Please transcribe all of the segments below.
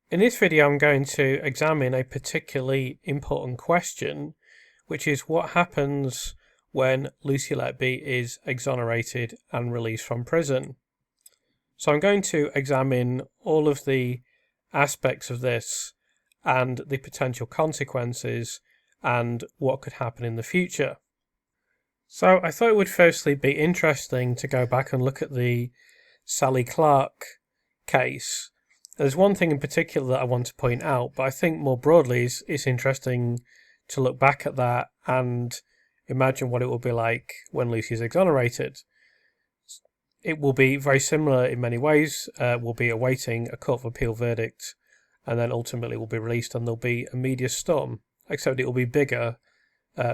In this video, I'm going to examine a particularly important question, which is what happens when Lucy Letby is exonerated and released from prison. So I'm going to examine all of the aspects of this and the potential consequences and what could happen in the future. So I thought it would firstly be interesting to go back and look at the Sally Clark case. There's one thing in particular that I want to point out, but I think more broadly it's interesting to look back at that and imagine what it will be like when Lucy is exonerated. It will be very similar in many ways. We'll be awaiting a Court of Appeal verdict, and then ultimately will be released, and there'll be a media storm, except it will be bigger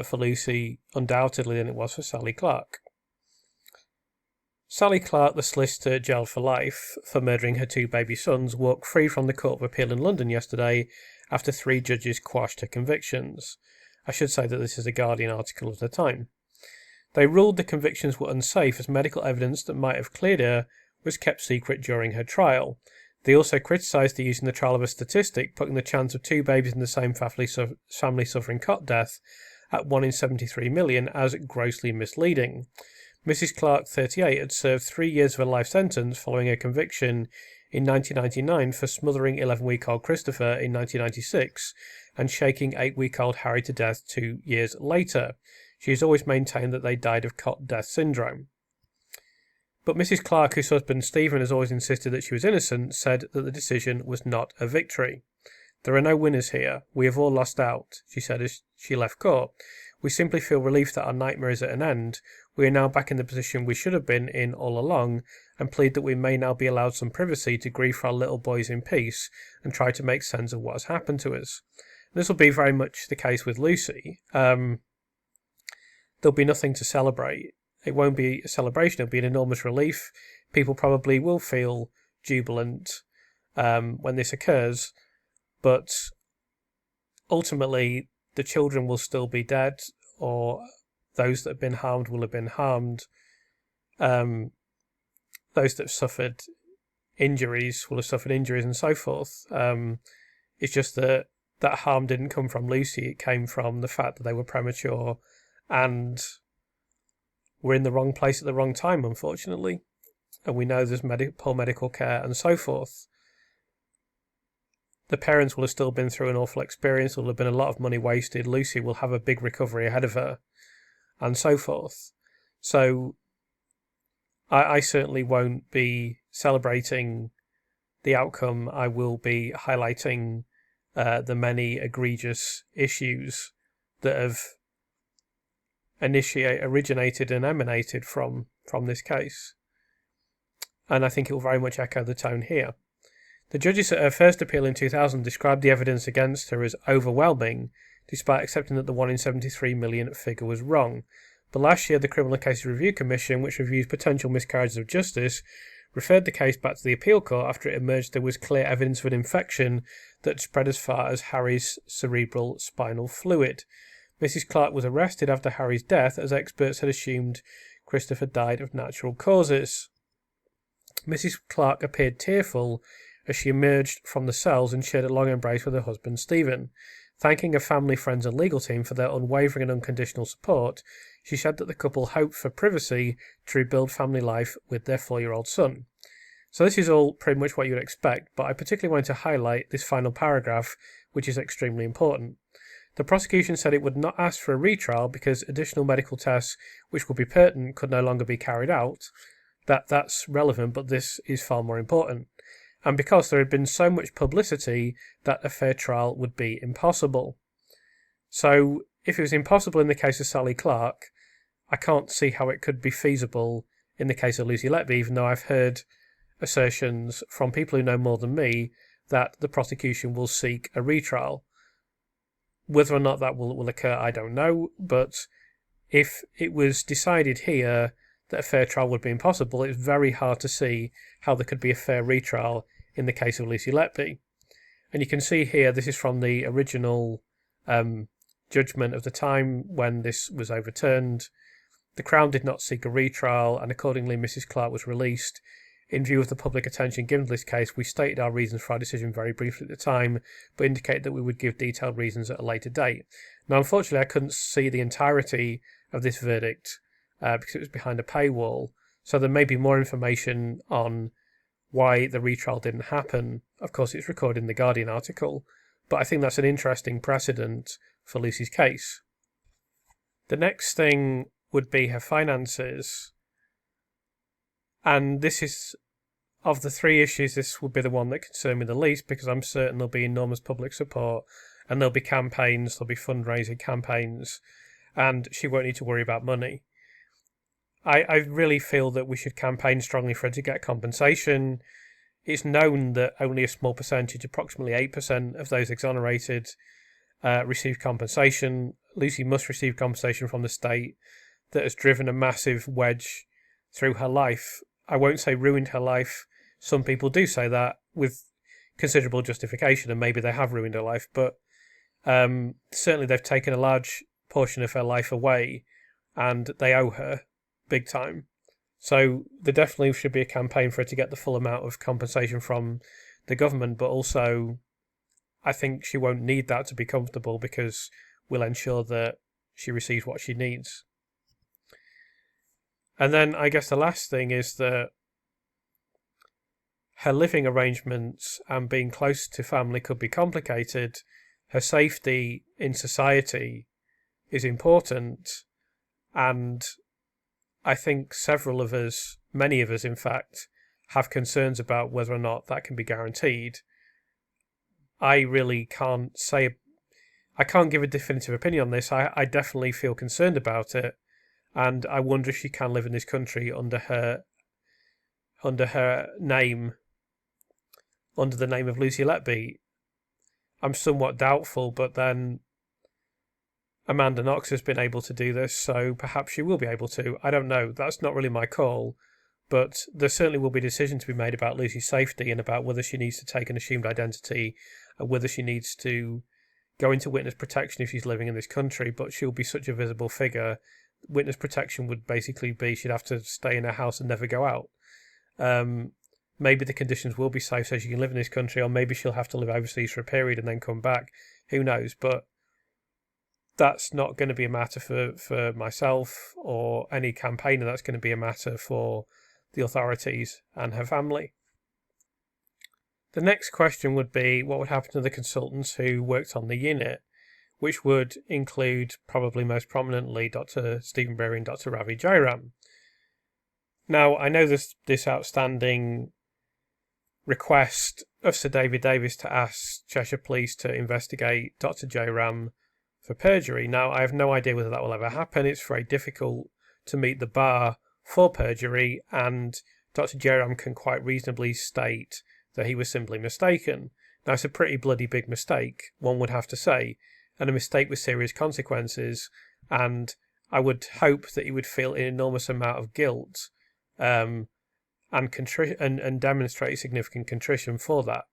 for Lucy undoubtedly than it was for Sally Clark. Sally Clark, the solicitor jailed for life for murdering her two baby sons, walked free from the Court of Appeal in London yesterday after 3 judges quashed her convictions. I should say that this is a Guardian article of the time. They ruled the convictions were unsafe as medical evidence that might have cleared her was kept secret during her trial. They also criticised the use in the trial of a statistic putting the chance of 2 babies in the same family suffering cot death at 1 in 73 million as grossly misleading. Mrs. Clark, 38, had served 3 years of a life sentence following her conviction in 1999 for smothering 11-week-old Christopher in 1996 and shaking 8-week-old Harry to death 2 years later. She has always maintained that they died of cot death syndrome. But Mrs. Clark, whose husband Stephen has always insisted that she was innocent, said that the decision was not a victory. "There are no winners here. We have all lost out," she said as she left court. "We simply feel relief that our nightmare is at an end. We are now back in the position we should have been in all along, and plead that we may now be allowed some privacy to grieve for our little boys in peace and try to make sense of what has happened to us." This will be very much the case with Lucy. There'll be nothing to celebrate. It won't be a celebration. It'll be an enormous relief. People probably will feel jubilant when this occurs, but ultimately the children will still be dead, or those that have been harmed will have been harmed. Those that have suffered injuries will have suffered injuries and so forth. It's just that harm didn't come from Lucy. It came from the fact that they were premature and were in the wrong place at the wrong time, unfortunately. And we know there's poor medical care and so forth. The parents will have still been through an awful experience. There will have been a lot of money wasted. Lucy will have a big recovery ahead of her and so forth. So I certainly won't be celebrating the outcome. I will be highlighting the many egregious issues that have originated and emanated from this case. And I think it will very much echo the tone here. The judges at her first appeal in 2000 described the evidence against her as overwhelming, despite accepting that the 1 in 73 million figure was wrong. But last year, the Criminal Cases Review Commission, which reviews potential miscarriages of justice, referred the case back to the appeal court after it emerged there was clear evidence of an infection that spread as far as Harry's cerebral spinal fluid. Mrs. Clark was arrested after Harry's death, as experts had assumed Christopher died of natural causes. Mrs. Clark appeared tearful as she emerged from the cells and shared a long embrace with her husband Stephen. Thanking her family, friends and legal team for their unwavering and unconditional support, she said that the couple hoped for privacy to rebuild family life with their 4-year-old son. So this is all pretty much what you'd expect, but I particularly wanted to highlight this final paragraph, which is extremely important. The prosecution said it would not ask for a retrial because additional medical tests which would be pertinent could no longer be carried out. That's relevant, but this is far more important. And because there had been so much publicity that a fair trial would be impossible. So if it was impossible in the case of Sally Clark, I can't see how it could be feasible in the case of Lucy Letby, even though I've heard assertions from people who know more than me that the prosecution will seek a retrial. Whether or not that will occur, I don't know, but if it was decided here that a fair trial would be impossible, it's very hard to see how there could be a fair retrial in the case of Lucy Letby. And you can see here, this is from the original judgment of the time when this was overturned. The Crown did not seek a retrial, and accordingly Mrs. Clark was released In view of the public attention given to this case, we stated our reasons for our decision very briefly at the time, but indicated that we would give detailed reasons at a later date. Now, unfortunately, I couldn't see the entirety of this verdict because it was behind a paywall, so there may be more information on why the retrial didn't happen. Of course, it's recorded in the Guardian article, but I think that's an interesting precedent for Lucy's case. The next thing would be her finances. And this is, of the three issues, this would be the one that concerns me the least, because I'm certain there'll be enormous public support and there'll be campaigns, there'll be fundraising campaigns, and she won't need to worry about money. I really feel that we should campaign strongly for her to get compensation. It's known that only a small percentage, approximately 8% of those exonerated, receive compensation. Lucy must receive compensation from the state that has driven a massive wedge through her life. I won't say ruined her life. Some people do say that with considerable justification, and maybe they have ruined her life, but certainly they've taken a large portion of her life away, and they owe her big time. So there definitely should be a campaign for her to get the full amount of compensation from the government, but also I think she won't need that to be comfortable, because we'll ensure that she receives what she needs. And then I guess the last thing is that her living arrangements and being close to family could be complicated. Her safety in society is important, and I think several of us, many of us in fact, have concerns about whether or not that can be guaranteed. I really can't say, I can't give a definitive opinion on this. I definitely feel concerned about it, and I wonder if she can live in this country under her name, under the name of Lucy Letby. I'm somewhat doubtful, but then Amanda Knox has been able to do this, so perhaps she will be able to. I don't know. That's not really my call, but there certainly will be a decision to be made about Lucy's safety and about whether she needs to take an assumed identity and whether she needs to go into witness protection if she's living in this country, but she'll be such a visible figure. Witness protection would basically be she'd have to stay in her house and never go out. Maybe the conditions will be safe so she can live in this country, or maybe she'll have to live overseas for a period and then come back. Who knows? But that's not going to be a matter for myself or any campaigner. That's going to be a matter for the authorities and her family. The next question would be, what would happen to the consultants who worked on the unit, which would include, probably most prominently, Dr. Stephen Breary and Dr. Ravi Jairam. Now, I know this outstanding request of Sir David Davis to ask Cheshire Police to investigate Dr. Jairam for perjury. Now, I have no idea whether that will ever happen. It's very difficult to meet the bar for perjury, and Dr. Jairam can quite reasonably state that he was simply mistaken. Now, it's a pretty bloody big mistake, one would have to say, and a mistake with serious consequences, and I would hope that he would feel an enormous amount of guilt and demonstrate significant contrition for that.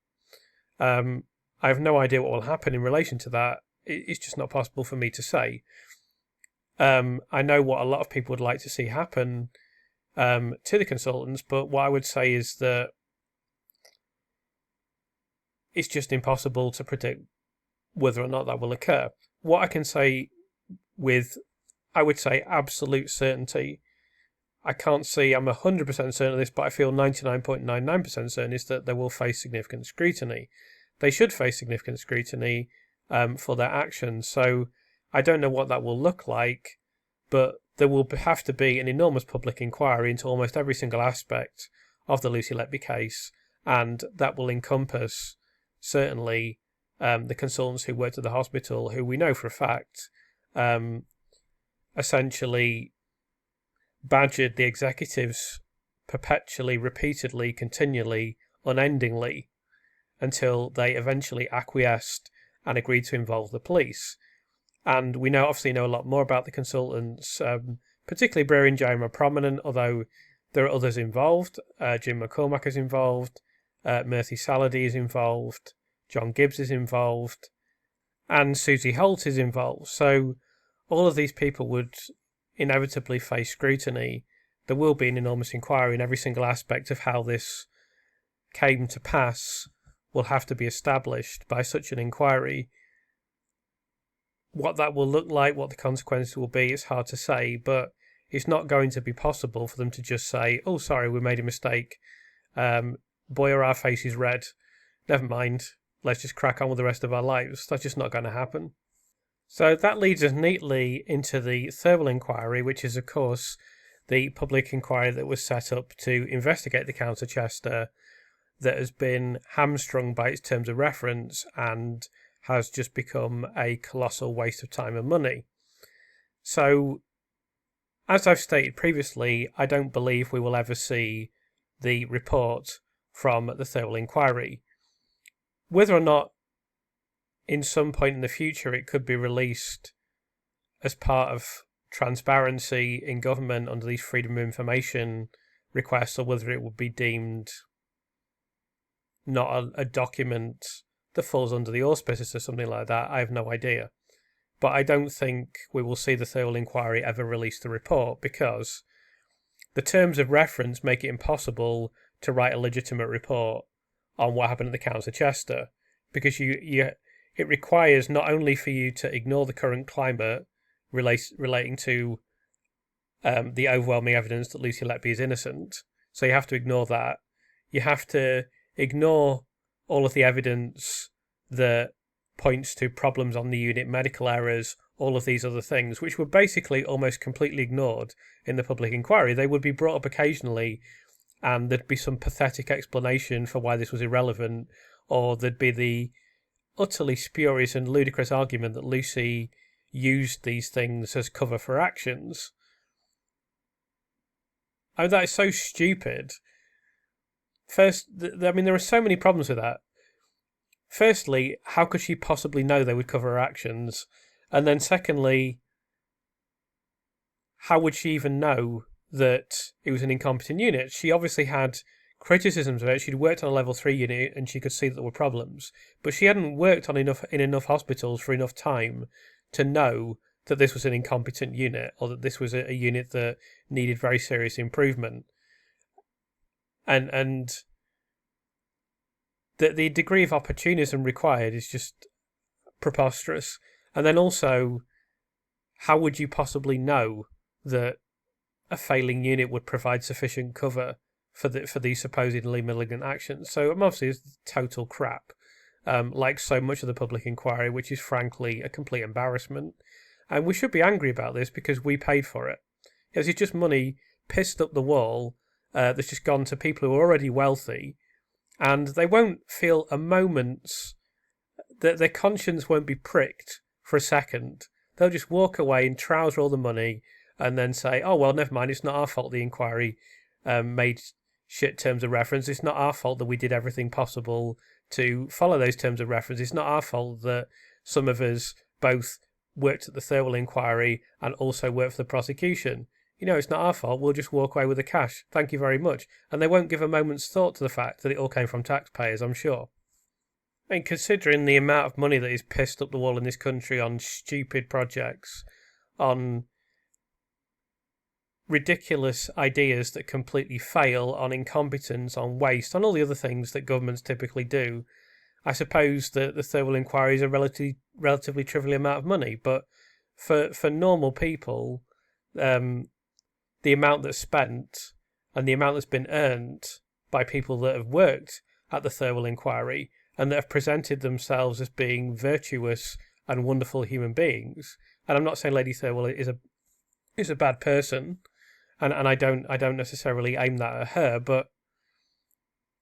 I have no idea what will happen in relation to that. It's just not possible for me to say. I know what a lot of people would like to see happen to the consultants, but what I would say is that it's just impossible to predict whether or not that will occur. What I can say with, I would say, absolute certainty, I can't see, I'm 100% certain of this, but I feel 99.99% certain is that they will face significant scrutiny. They should face significant scrutiny for their actions. So I don't know what that will look like, but there will have to be an enormous public inquiry into almost every single aspect of the Lucy Letby case, and that will encompass certainly the consultants who worked at the hospital, who we know for a fact essentially badgered the executives perpetually, repeatedly, continually, unendingly, until they eventually acquiesced and agreed to involve the police. And we obviously know a lot more about the consultants, particularly Breary and Jairam are prominent, although there are others involved. Jim McCormack is involved, Murthy Saladhi is involved, John Gibbs is involved, and Susie Holt is involved. So all of these people would inevitably face scrutiny. there will be an enormous inquiry, and every single aspect of how this came to pass will have to be established by such an inquiry. What that will look like, what the consequences will be, it's hard to say, but it's not going to be possible for them to just say, oh, sorry, we made a mistake. Boy, are our faces red. Never mind. Let's just crack on with the rest of our lives. That's just not going to happen. So that leads us neatly into the Thirlwall Inquiry, which is, of course, the public inquiry that was set up to investigate the Count of Chester, that has been hamstrung by its terms of reference and has just become a colossal waste of time and money. So, as I've stated previously, I don't believe we will ever see the report from the Thirlwall Inquiry. Whether or not in some point in the future it could be released as part of transparency in government under these freedom of information requests, or whether it would be deemed not a document that falls under the auspices or something like that, I have no idea. But I don't think we will see the Thirlwall Inquiry ever release the report, because the terms of reference make it impossible to write a legitimate report on what happened at the Count of Chester, because it requires not only for you to ignore the current climate relating to the overwhelming evidence that Lucy Letby is innocent, so you have to ignore that. You have to ignore all of the evidence that points to problems on the unit, medical errors, all of these other things, which were basically almost completely ignored in the public inquiry. They would be brought up occasionally, and there'd be some pathetic explanation for why this was irrelevant, or there'd be the utterly spurious and ludicrous argument that Lucy used these things as cover for actions. I mean, that is so stupid. First, there are so many problems with that. Firstly, how could she possibly know they would cover her actions? And then secondly, how would she even know that it was an incompetent unit? She obviously had criticisms of it. She'd worked on a level 3 unit and she could see that there were problems. But she hadn't worked in enough hospitals for enough time to know that this was an incompetent unit, or that this was a unit that needed very serious improvement. And the degree of opportunism required is just preposterous. And then also, how would you possibly know that a failing unit would provide sufficient cover for these supposedly malignant actions? So obviously it's total crap, like so much of the public inquiry, which is frankly a complete embarrassment. And we should be angry about this because we paid for it. It's just money pissed up the wall that's just gone to people who are already wealthy, and they won't feel a moment's, that their conscience won't be pricked for a second. They'll just walk away and trouser all the money and then say, oh, well, never mind, it's not our fault the inquiry made shit terms of reference. It's not our fault that we did everything possible to follow those terms of reference. It's not our fault that some of us both worked at the Thirlwall Inquiry and also worked for the prosecution. It's not our fault. We'll just walk away with the cash. Thank you very much. And they won't give a moment's thought to the fact that it all came from taxpayers, I'm sure. I mean, considering the amount of money that is pissed up the wall in this country on stupid projects, on ridiculous ideas that completely fail, on incompetence, on waste, on all the other things that governments typically do, I suppose that the Thirlwall Inquiry is a relatively trivial amount of money. But for normal people, the amount that's spent and the amount that's been earned by people that have worked at the Thirlwall Inquiry and that have presented themselves as being virtuous and wonderful human beings. And I'm not saying Lady Thirlwall is a bad person, and I don't necessarily aim that at her, but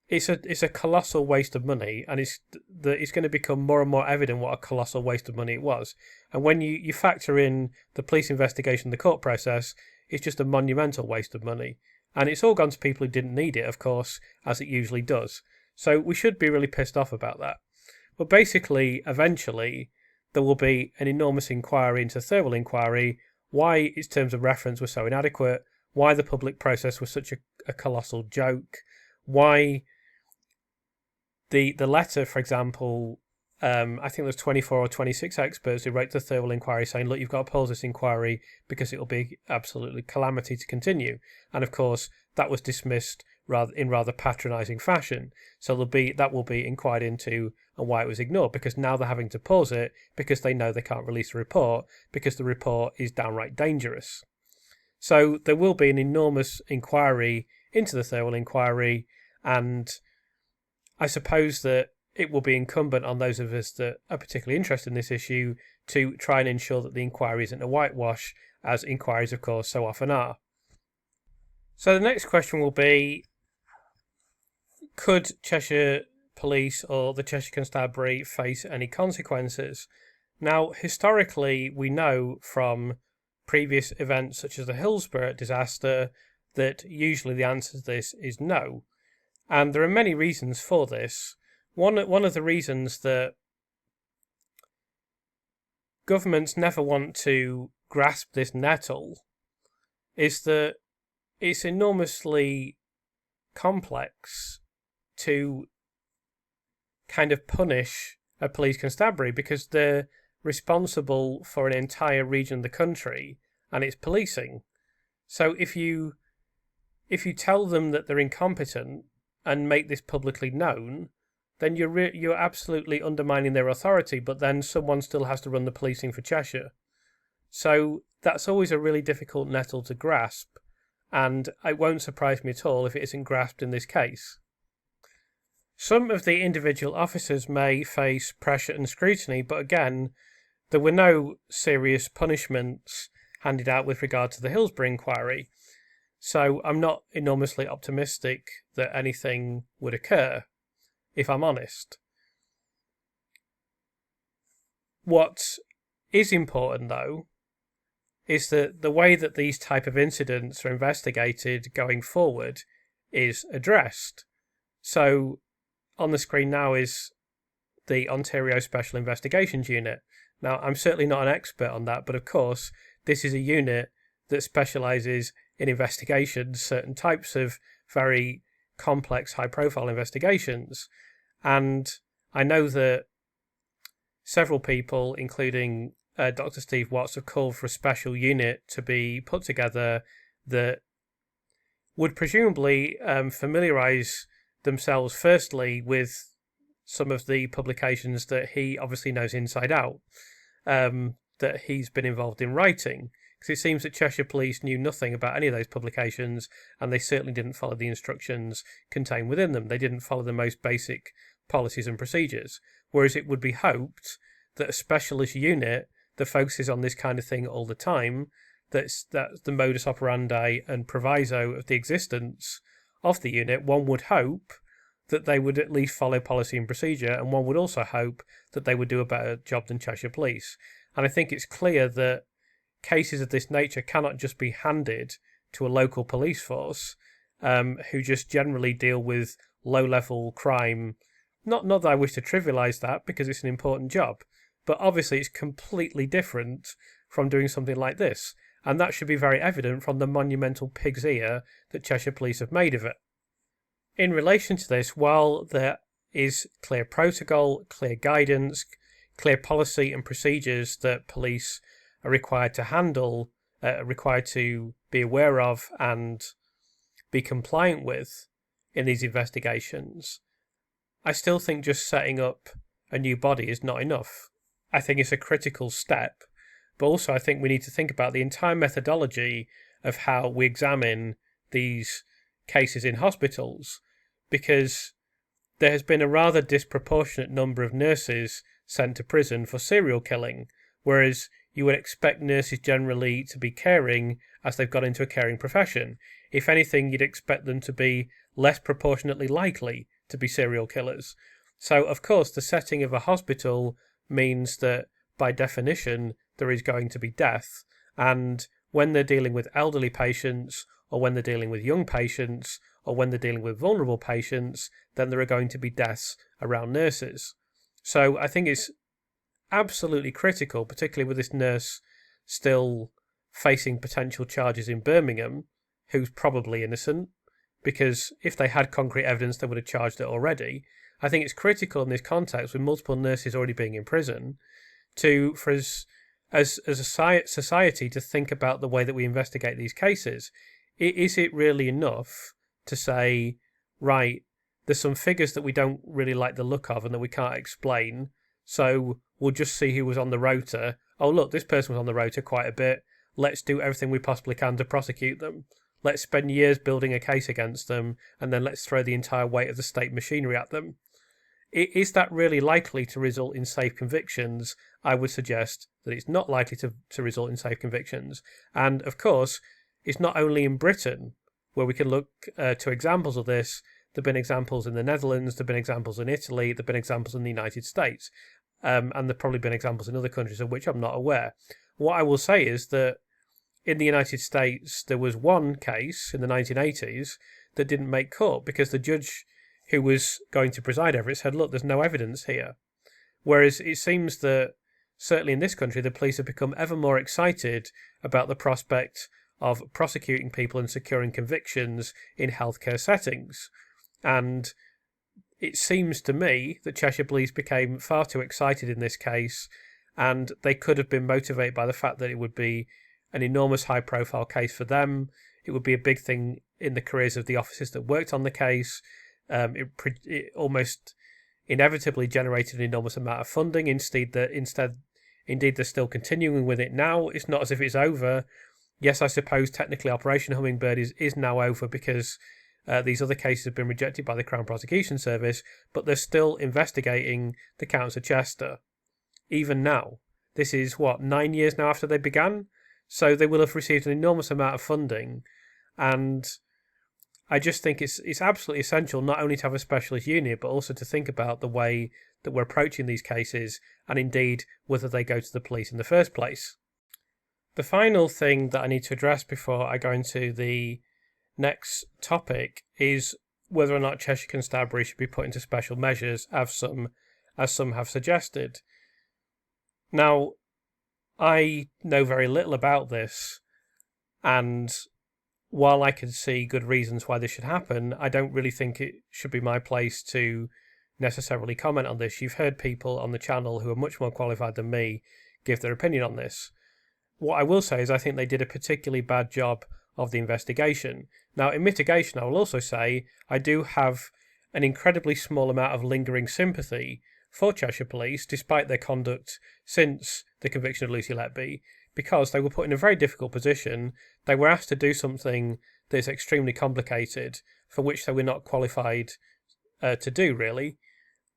it's a colossal waste of money, and it's going to become more and more evident what a colossal waste of money it was. And when you factor in the police investigation, the court process, it's just a monumental waste of money. And it's all gone to people who didn't need it, of course, as it usually does. So we should be really pissed off about that. But basically, eventually, there will be an enormous inquiry into Thirlwall Inquiry, why its terms of reference were so inadequate, why the public process was such a colossal joke, why the letter, for example, I think there's 24 or 26 experts who wrote the Thirlwall Inquiry saying, look, you've got to pause this inquiry because it will be absolutely calamity to continue. And of course, that was dismissed in rather patronising fashion. So that will be inquired into and why it was ignored, because now they're having to pause it because they know they can't release the report because the report is downright dangerous. So there will be an enormous inquiry into the Thirlwall Inquiry, and I suppose that it will be incumbent on those of us that are particularly interested in this issue to try and ensure that the inquiry isn't a whitewash, as inquiries, of course, so often are. So the next question will be, could Cheshire Police or the Cheshire Constabulary face any consequences? Now, historically, we know from previous events such as the Hillsborough disaster that usually the answer to this is no. And there are many reasons for this. One of the reasons that governments never want to grasp this nettle is that it's enormously complex to kind of punish a police constabulary because they're responsible for an entire region of the country and its policing. So if you tell them that they're incompetent and make this publicly known, then you're absolutely undermining their authority, but then someone still has to run the policing for Cheshire. So that's always a really difficult nettle to grasp, and it won't surprise me at all if it isn't grasped in this case. Some of the individual officers may face pressure and scrutiny, but again, there were no serious punishments handed out with regard to the Hillsborough inquiry, so I'm not enormously optimistic that anything would occur, if I'm honest. What is important, though, is that the way that these type of incidents are investigated going forward is addressed. So on the screen now is the Ontario Special Investigations Unit. Now, I'm certainly not an expert on that, but of course, this is a unit that specialises in investigations, certain types of very complex, high-profile investigations. And I know that several people, including Dr. Steve Watts, have called for a special unit to be put together that would presumably familiarise themselves firstly with some of the publications that he obviously knows inside out, that he's been involved in writing. Because it seems that Cheshire Police knew nothing about any of those publications, and they certainly didn't follow the instructions contained within them. They didn't follow the most basic policies and procedures. Whereas it would be hoped that a specialist unit that focuses on this kind of thing all the time, that's the modus operandi and proviso of the existence of the unit, one would hope that they would at least follow policy and procedure, and one would also hope that they would do a better job than Cheshire Police. And I think it's clear that cases of this nature cannot just be handed to a local police force who just generally deal with low-level crime. Not that I wish to trivialise that, because it's an important job, but obviously it's completely different from doing something like this, and that should be very evident from the monumental pig's ear that Cheshire Police have made of it. In relation to this, while there is clear protocol, clear guidance, clear policy and procedures that police are required to handle, required to be aware of and be compliant with in these investigations, I still think just setting up a new body is not enough. I think it's a critical step, but also I think we need to think about the entire methodology of how we examine these cases in hospitals, because there has been a rather disproportionate number of nurses sent to prison for serial killing, whereas you would expect nurses generally to be caring as they've got into a caring profession. If anything, you'd expect them to be less proportionately likely to be serial killers. So, of course, the setting of a hospital means that, by definition, there is going to be death. And when they're dealing with elderly patients, or when they're dealing with young patients, or when they're dealing with vulnerable patients, then there are going to be deaths around nurses. So I think it's absolutely critical, particularly with this nurse still facing potential charges in Birmingham, who's probably innocent, because if they had concrete evidence, they would have charged her already. I think it's critical in this context, with multiple nurses already being in prison, for us as a society to think about the way that we investigate these cases. Is it really enough to say, right, there's some figures that we don't really like the look of and that we can't explain, so we'll just see who was on the rota. Oh, look, this person was on the rota quite a bit. Let's do everything we possibly can to prosecute them. Let's spend years building a case against them, and then let's throw the entire weight of the state machinery at them. Is that really likely to result in safe convictions? I would suggest that it's not likely to result in safe convictions. And, of course, it's not only in Britain where we can look to examples of this. There have been examples in the Netherlands, there have been examples in Italy, there have been examples in the United States, and there have probably been examples in other countries of which I'm not aware. What I will say is that in the United States, there was one case in the 1980s that didn't make court because the judge who was going to preside over it said, look, there's no evidence here. Whereas it seems that, certainly in this country, the police have become ever more excited about the prospect of prosecuting people and securing convictions in healthcare settings. And it seems to me that Cheshire Police became far too excited in this case, and they could have been motivated by the fact that it would be an enormous high-profile case for them. It would be a big thing in the careers of the officers that worked on the case. It almost inevitably generated an enormous amount of funding. Indeed, they're still continuing with it now. It's not as if it's over. Yes, I suppose technically Operation Hummingbird is now over because these other cases have been rejected by the Crown Prosecution Service, but they're still investigating the Counts of Chester, even now. This is, 9 years now after they began? So they will have received an enormous amount of funding, and I just think it's absolutely essential not only to have a specialist unit, but also to think about the way that we're approaching these cases, and indeed whether they go to the police in the first place. The final thing that I need to address before I go into the next topic is whether or not Cheshire Constabulary should be put into special measures, as some have suggested. Now, I know very little about this, and while I can see good reasons why this should happen, I don't really think it should be my place to necessarily comment on this. You've heard people on the channel who are much more qualified than me give their opinion on this. What I will say is I think they did a particularly bad job of the investigation. Now, in mitigation, I will also say I do have an incredibly small amount of lingering sympathy for Cheshire Police, despite their conduct since the conviction of Lucy Letby, because they were put in a very difficult position. They were asked to do something that is extremely complicated, for which they were not qualified to do, really.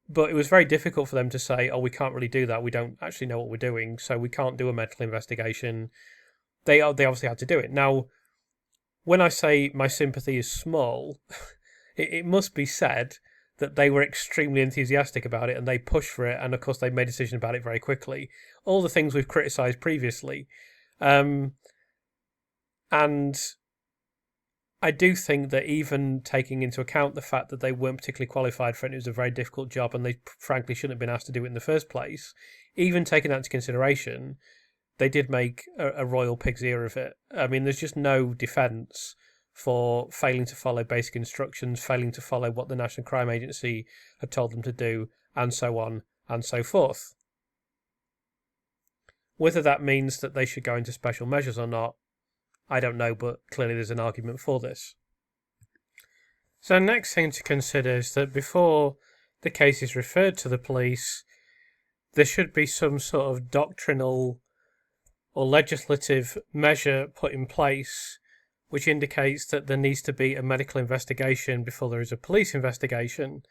But it was very difficult for them to say, oh, we can't really do that. We don't actually know what we're doing, so we can't do a medical investigation. They obviously had to do it. Now, when I say my sympathy is small, it must be said that they were extremely enthusiastic about it and they pushed for it, and of course they made a decision about it very quickly. All the things we've criticised previously. And I do think that even taking into account the fact that they weren't particularly qualified for it, it was a very difficult job and they frankly shouldn't have been asked to do it in the first place, even taking that into consideration, they did make a royal pig's ear of it. I mean, there's just no defence for failing to follow basic instructions, failing to follow what the National Crime Agency had told them to do, and so on and so forth. Whether that means that they should go into special measures or not, I don't know, but clearly there's an argument for this. So the next thing to consider is that before the case is referred to the police, there should be some sort of doctrinal or legislative measure put in place which indicates that there needs to be a medical investigation before there is a police investigation.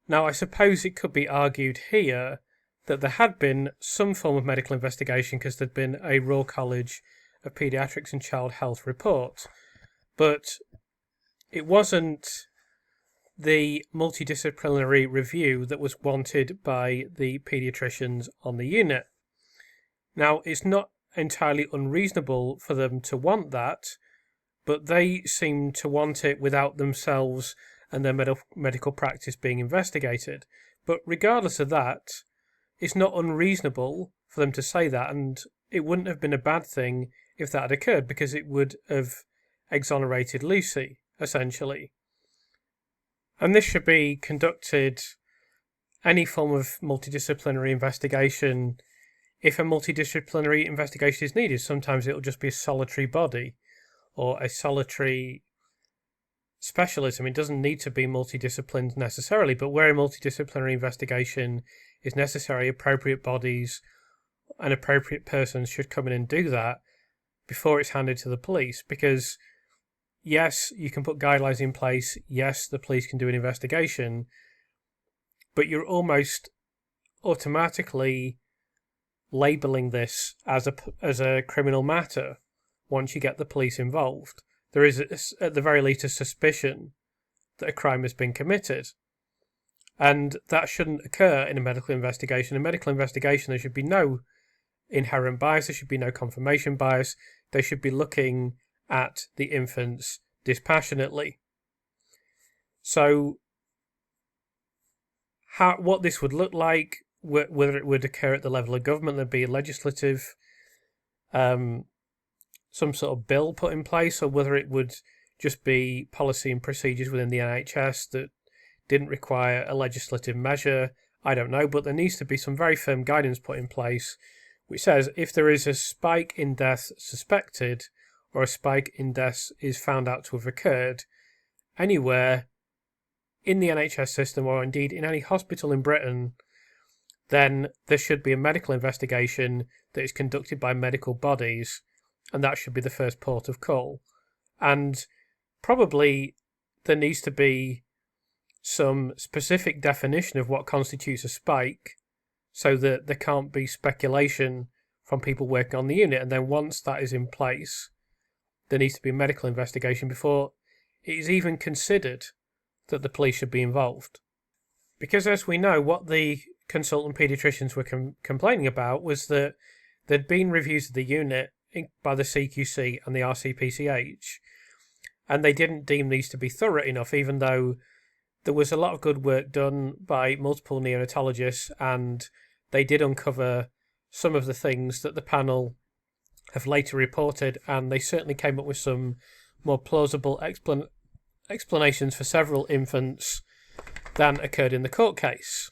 Now, I suppose it could be argued here that there had been some form of medical investigation because there'd been a Royal College of Paediatrics and Child Health report, but it wasn't the multidisciplinary review that was wanted by the paediatricians on the unit. Now, it's not entirely unreasonable for them to want that, but they seem to want it without themselves and their medical practice being investigated. But regardless of that, it's not unreasonable for them to say that, and it wouldn't have been a bad thing if that had occurred, because it would have exonerated Lucy, essentially. And this should be conducted, any form of multidisciplinary investigation, if a multidisciplinary investigation is needed. Sometimes it'll just be a solitary body or a solitary specialism. It doesn't need to be multidisciplined necessarily, but where a multidisciplinary investigation is necessary, appropriate bodies and appropriate persons should come in and do that before it's handed to the police. Because yes, you can put guidelines in place. Yes, the police can do an investigation, but you're almost automatically labelling this as a criminal matter once you get the police involved. There is, at the very least, a suspicion that a crime has been committed. And that shouldn't occur in a medical investigation. In a medical investigation, there should be no inherent bias. There should be no confirmation bias. They should be looking at the infants dispassionately. So, what this would look like, whether it would occur at the level of government, there'd be a legislative, some sort of bill put in place, or whether it would just be policy and procedures within the NHS that didn't require a legislative measure, I don't know, but there needs to be some very firm guidance put in place which says if there is a spike in death suspected or a spike in death is found out to have occurred anywhere in the NHS system or indeed in any hospital in Britain, then there should be a medical investigation that is conducted by medical bodies, and that should be the first port of call. And probably there needs to be some specific definition of what constitutes a spike so that there can't be speculation from people working on the unit. And then once that is in place, there needs to be a medical investigation before it is even considered that the police should be involved. Because as we know, what the consultant paediatricians were complaining about was that there'd been reviews of the unit by the CQC and the RCPCH, and they didn't deem these to be thorough enough, even though there was a lot of good work done by multiple neonatologists, and they did uncover some of the things that the panel have later reported, and they certainly came up with some more plausible explanations for several infants than occurred in the court case.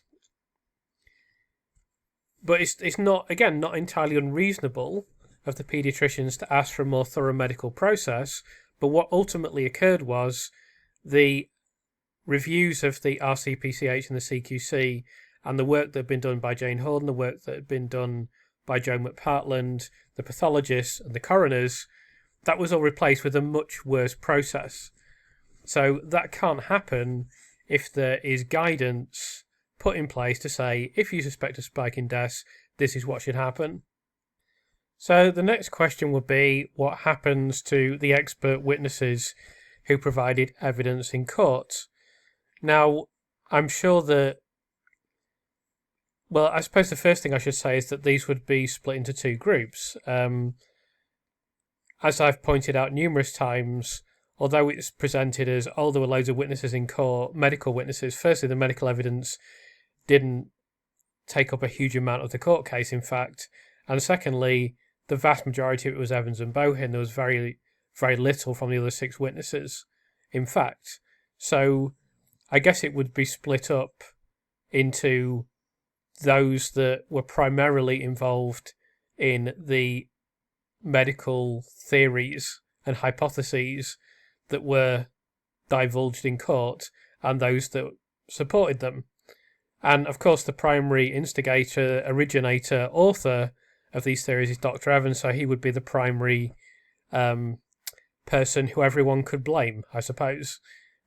But it's not entirely unreasonable of the paediatricians to ask for a more thorough medical process, but what ultimately occurred was the reviews of the RCPCH and the CQC and the work that had been done by Jane Horden, the work that had been done by Joe McPartland, the pathologists and the coroners, that was all replaced with a much worse process. So that can't happen if there is guidance put in place to say, if you suspect a spike in deaths, this is what should happen. So the next question would be, what happens to the expert witnesses who provided evidence in court? Now, I'm sure that, well, I suppose the first thing I should say is that these would be split into two groups. As I've pointed out numerous times, although it's presented as, oh, there were loads of witnesses in court, medical witnesses, firstly, the medical evidence didn't take up a huge amount of the court case, in fact, and secondly, the vast majority of it was Evans and Bohin. There was very, very little from the other six witnesses, in fact. So I guess it would be split up into those that were primarily involved in the medical theories and hypotheses that were divulged in court, and those that supported them. And of course, the primary instigator, originator, author of these theories is Dr. Evans, so he would be the primary person who everyone could blame, I suppose.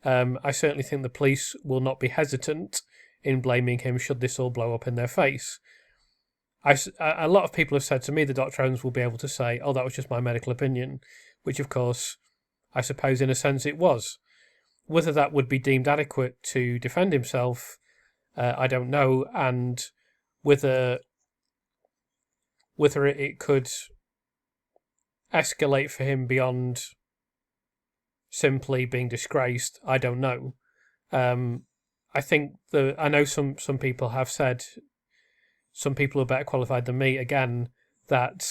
I certainly think the police will not be hesitant in blaming him should this all blow up in their face. A lot of people have said to me that Dr. Evans will be able to say, oh, that was just my medical opinion, which of course, I suppose in a sense it was. Whether that would be deemed adequate to defend himself, I don't know, and whether it could escalate for him beyond simply being disgraced, I don't know. I think I know some people have said, some people who are better qualified than me, again, that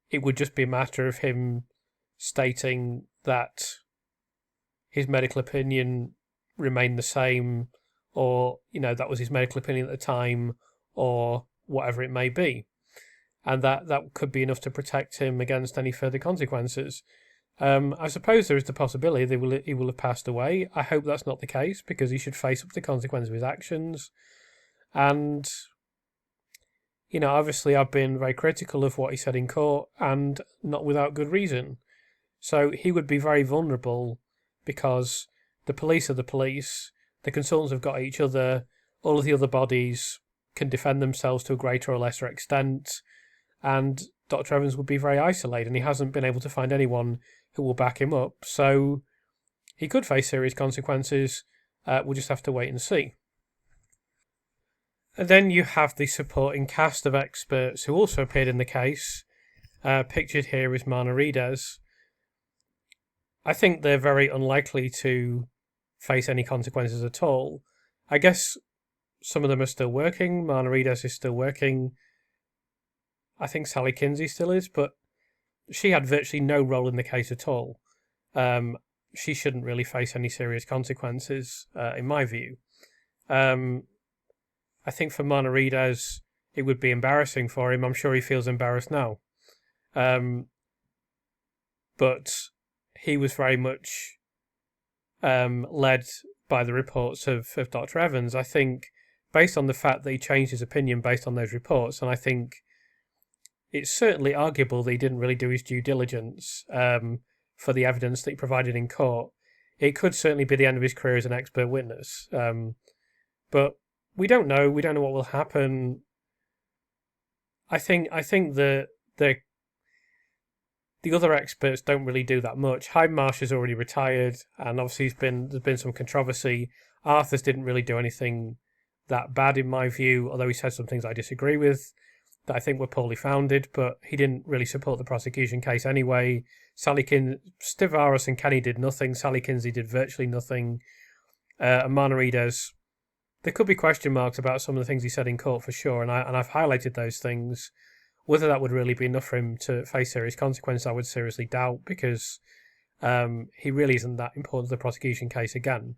it would just be a matter of him stating that his medical opinion remained the same, or, that was his medical opinion at the time, or whatever it may be. And that could be enough to protect him against any further consequences. I suppose there is the possibility that he will have passed away. I hope that's not the case, because he should face up to the consequences of his actions. And, obviously I've been very critical of what he said in court, and not without good reason. So he would be very vulnerable, because the police are the police, the consultants have got each other, all of the other bodies can defend themselves to a greater or lesser extent, and Dr. Evans would be very isolated, and he hasn't been able to find anyone who will back him up. So he could face serious consequences. We'll just have to wait and see. And then you have the supporting cast of experts who also appeared in the case. Pictured here is Marna Rides. I think they're very unlikely to face any consequences at all. I guess some of them are still working. Marna Rides is still working. I think Sally Kinsey still is, but she had virtually no role in the case at all. She shouldn't really face any serious consequences, in my view. I think for Marna Rides, it would be embarrassing for him. I'm sure he feels embarrassed now. But he was very much led by the reports of Dr. Evans. I think, based on the fact that he changed his opinion based on those reports, and I think it's certainly arguable that he didn't really do his due diligence for the evidence that he provided in court. It could certainly be the end of his career as an expert witness. But we don't know. We don't know what will happen. I think the other experts don't really do that much. Hindmarsh is already retired, and obviously there's been some controversy. Arthurs didn't really do anything that bad in my view, although he said some things I disagree with that I think were poorly founded, but he didn't really support the prosecution case anyway. Stivaris and Kenny did nothing. Sally Kinsey did virtually nothing. And Marna Rides, there could be question marks about some of the things he said in court for sure, and I've highlighted those things. Whether that would really be enough for him to face serious consequences, I would seriously doubt, because he really isn't that important to the prosecution case again.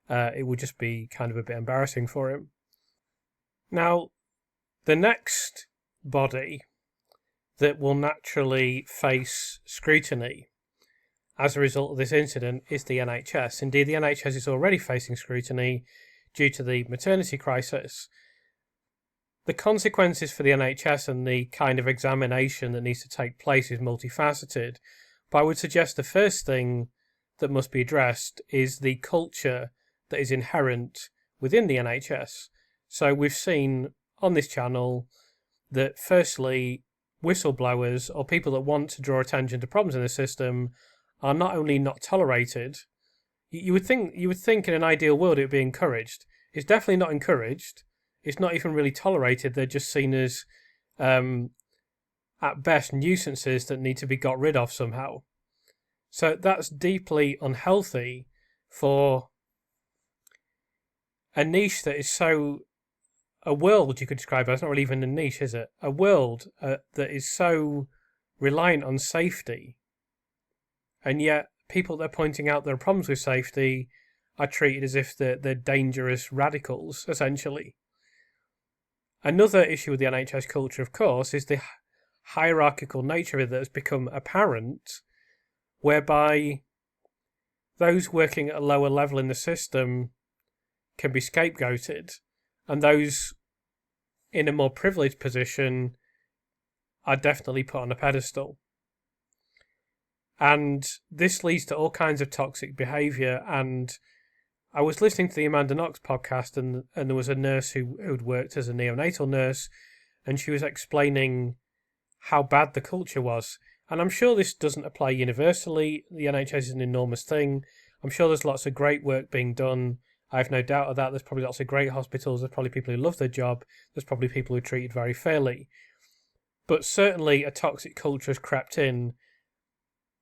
It would just be kind of a bit embarrassing for him. Now, the next body that will naturally face scrutiny as a result of this incident is the NHS. Indeed, the NHS is already facing scrutiny due to the maternity crisis. The consequences for the NHS and the kind of examination that needs to take place is multifaceted, but I would suggest the first thing that must be addressed is the culture that is inherent within the NHS. So we've seen on this channel that firstly, whistleblowers or people that want to draw attention to problems in the system are not only not tolerated, you would think in an ideal world it would be encouraged. It's definitely not encouraged. It's not even really tolerated. They're just seen as, at best, nuisances that need to be got rid of somehow. So that's deeply unhealthy for a niche that is so... a world you could describe as, not really even a niche, is it? A world that is so reliant on safety, and yet people that are pointing out there are problems with safety are treated as if they're dangerous radicals, essentially. Another issue with the NHS culture, of course, is the hierarchical nature of it that has become apparent, whereby those working at a lower level in the system can be scapegoated, and those in a more privileged position are definitely put on a pedestal. And this leads to all kinds of toxic behaviour. And I was listening to the Amanda Knox podcast, and there was a nurse who'd worked as a neonatal nurse, and she was explaining how bad the culture was. And I'm sure this doesn't apply universally. The NHS is an enormous thing. I'm sure there's lots of great work being done. I have no doubt of that. There's probably lots of great hospitals. There's probably people who love their job. There's probably people who are treated very fairly. But certainly a toxic culture has crept in.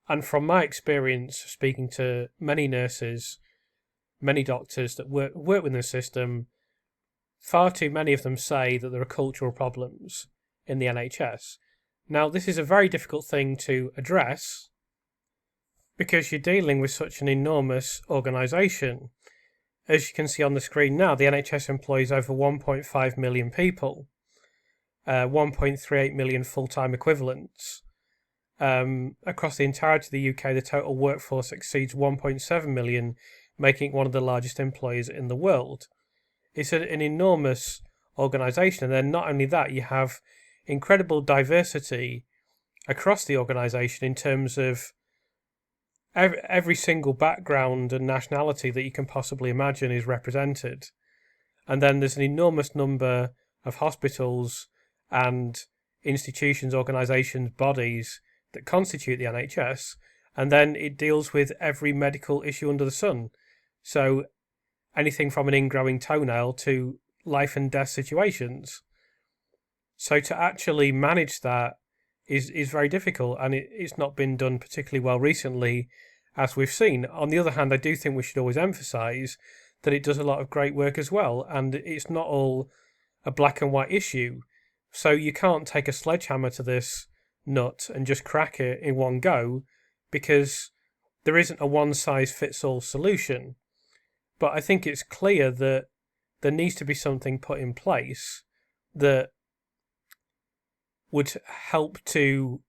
And from my experience, speaking to many nurses, many doctors that work within the system, far too many of them say that there are cultural problems in the NHS. Now, this is a very difficult thing to address, because you're dealing with such an enormous organisation. As you can see on the screen now, the NHS employs over 1.5 million people, 1.38 million full-time equivalents. Across the entirety of the UK, the total workforce exceeds 1.7 million, making it one of the largest employers in the world. It's an enormous organisation, and then not only that, you have incredible diversity across the organisation in terms of every single background and nationality that you can possibly imagine is represented. And then there's an enormous number of hospitals and institutions, organisations, bodies that constitute the NHS, and then it deals with every medical issue under the sun. So anything from an ingrowing toenail to life and death situations. So to actually manage that is very difficult, and it's not been done particularly well recently, as we've seen. On the other hand, I do think we should always emphasise that it does a lot of great work as well, and it's not all a black and white issue. So you can't take a sledgehammer to this nut and just crack it in one go, because there isn't a one-size-fits-all solution. But I think it's clear that there needs to be something put in place that would help to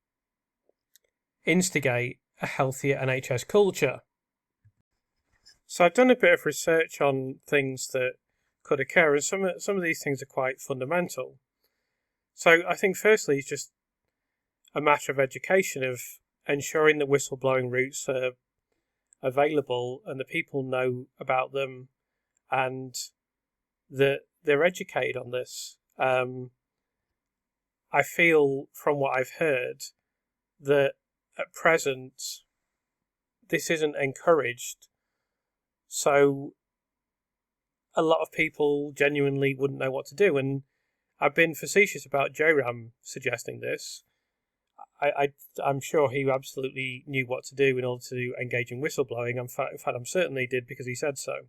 instigate a healthier NHS culture. So I've done a bit of research on things that could occur, and some of these things are quite fundamental. So I think firstly it's just a matter of education, of ensuring that whistleblowing routes are available and the people know about them and that they're educated on this. I feel from what I've heard that at present this isn't encouraged, so a lot of people genuinely wouldn't know what to do. And I've been facetious about Joram suggesting this. I'm sure he absolutely knew what to do in order to engage in whistleblowing. In fact, I'm certain he did, because he said so.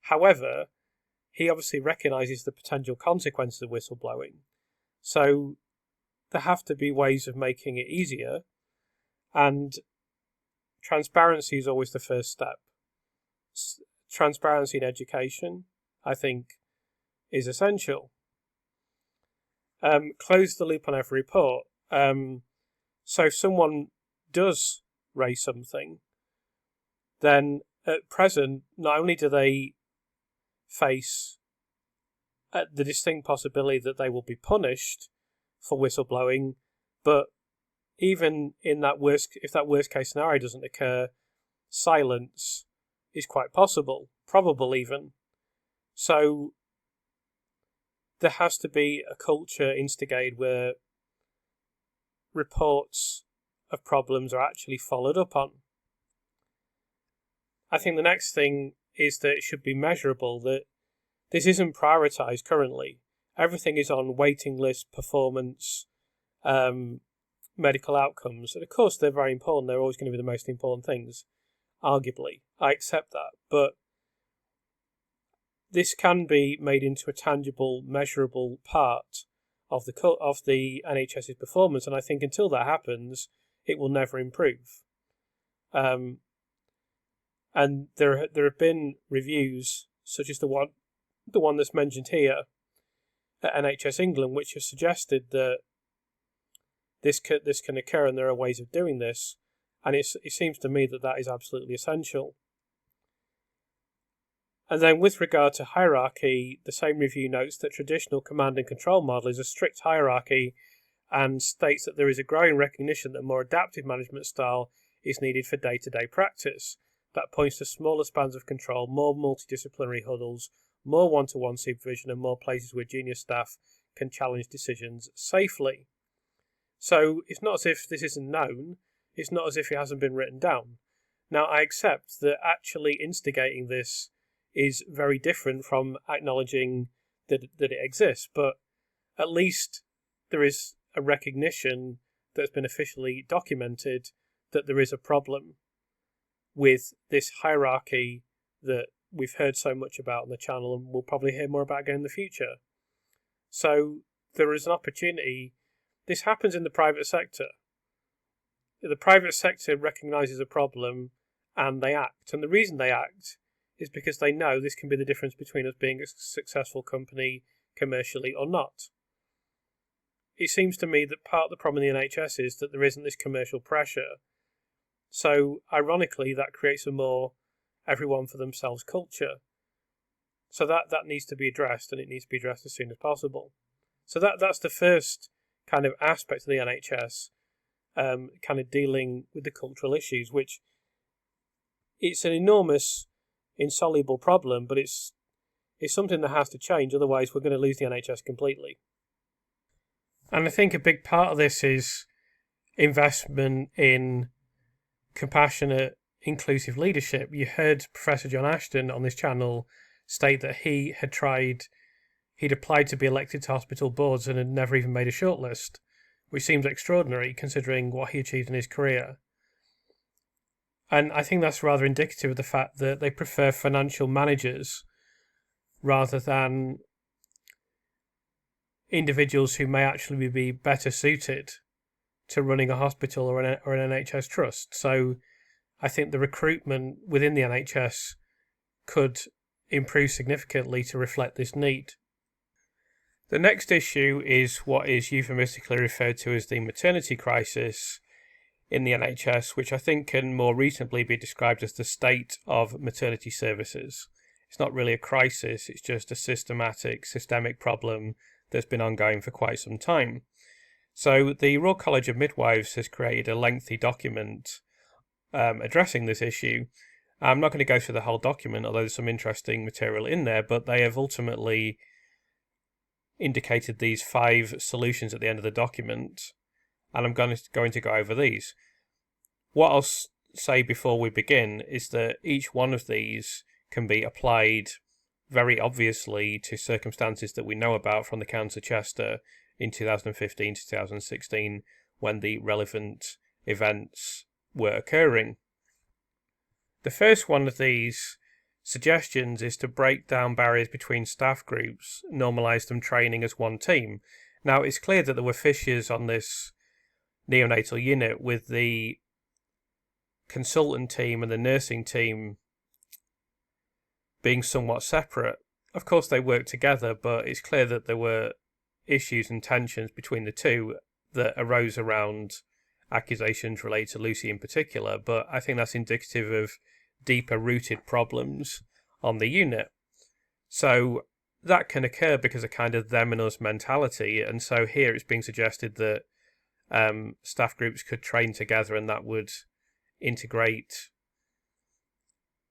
However, he obviously recognises the potential consequences of whistleblowing. So there have to be ways of making it easier, and transparency is always the first step. Transparency in education, I think, is essential. Close the loop on every report. So if someone does raise something, then at present, not only do they face the distinct possibility that they will be punished for whistleblowing, but even in that if that worst case scenario doesn't occur, silence is quite possible, probable even. So there has to be a culture instigated where reports of problems are actually followed up on. I think the next thing is that it should be measurable, that this isn't prioritised currently. Everything is on waiting list, performance, medical outcomes. And of course they're very important, they're always going to be the most important things, arguably. I accept that. But this can be made into a tangible, measurable part of the NHS's performance, and I think until that happens, it will never improve. And there have been reviews, such as the one that's mentioned here at NHS England, which have suggested that this can occur, and there are ways of doing this, and it seems to me that is absolutely essential. And then with regard to hierarchy, the same review notes that traditional command and control model is a strict hierarchy, and states that there is a growing recognition that a more adaptive management style is needed for day-to-day practice. That points to smaller spans of control, more multidisciplinary huddles, more one-to-one supervision, and more places where junior staff can challenge decisions safely. So it's not as if this isn't known, it's not as if it hasn't been written down. Now, I accept that actually instigating this is very different from acknowledging that it exists, but at least there is a recognition that's been officially documented that there is a problem with this hierarchy that we've heard so much about on the channel, and we'll probably hear more about again in the future. So there is an opportunity. This happens in the private sector. The private sector recognises a problem and they act. And the reason they act is because they know this can be the difference between us being a successful company commercially or not. It seems to me that part of the problem in the NHS is that there isn't this commercial pressure. So, ironically, that creates a more everyone for themselves culture. So that needs to be addressed, and it needs to be addressed as soon as possible. So that's the first kind of aspect of the NHS, kind of dealing with the cultural issues, which it's an enormous, insoluble problem, but it's something that has to change, otherwise we're going to lose the NHS completely. And I think a big part of this is investment in compassionate, inclusive leadership. You heard Professor John Ashton on this channel state that he'd applied to be elected to hospital boards and had never even made a shortlist, which seems extraordinary considering what he achieved in his career. And I think that's rather indicative of the fact that they prefer financial managers rather than individuals who may actually be better suited to running a hospital or an NHS trust. So I think the recruitment within the NHS could improve significantly to reflect this need. The next issue is what is euphemistically referred to as the maternity crisis in the NHS, which I think can more reasonably be described as the state of maternity services. It's not really a crisis, it's just a systemic problem that's been ongoing for quite some time. So the Royal College of Midwives has created a lengthy document addressing this issue. I'm not going to go through the whole document, although there's some interesting material in there, but they have ultimately indicated these 5 solutions at the end of the document, and I'm going to go over these. What I'll say before we begin is that each one of these can be applied very obviously to circumstances that we know about from the Counts of Chester in 2015 to 2016 when the relevant events were occurring. The first one of these suggestions is to break down barriers between staff groups, normalise them training as one team. Now, it's clear that there were fissures on this neonatal unit with the consultant team and the nursing team being somewhat separate. Of course, they worked together, but it's clear that there were issues and tensions between the two that arose around accusations related to Lucy in particular, but I think that's indicative of deeper rooted problems on the unit. So that can occur because of kind of them and us mentality, and so here it's being suggested that staff groups could train together and that would integrate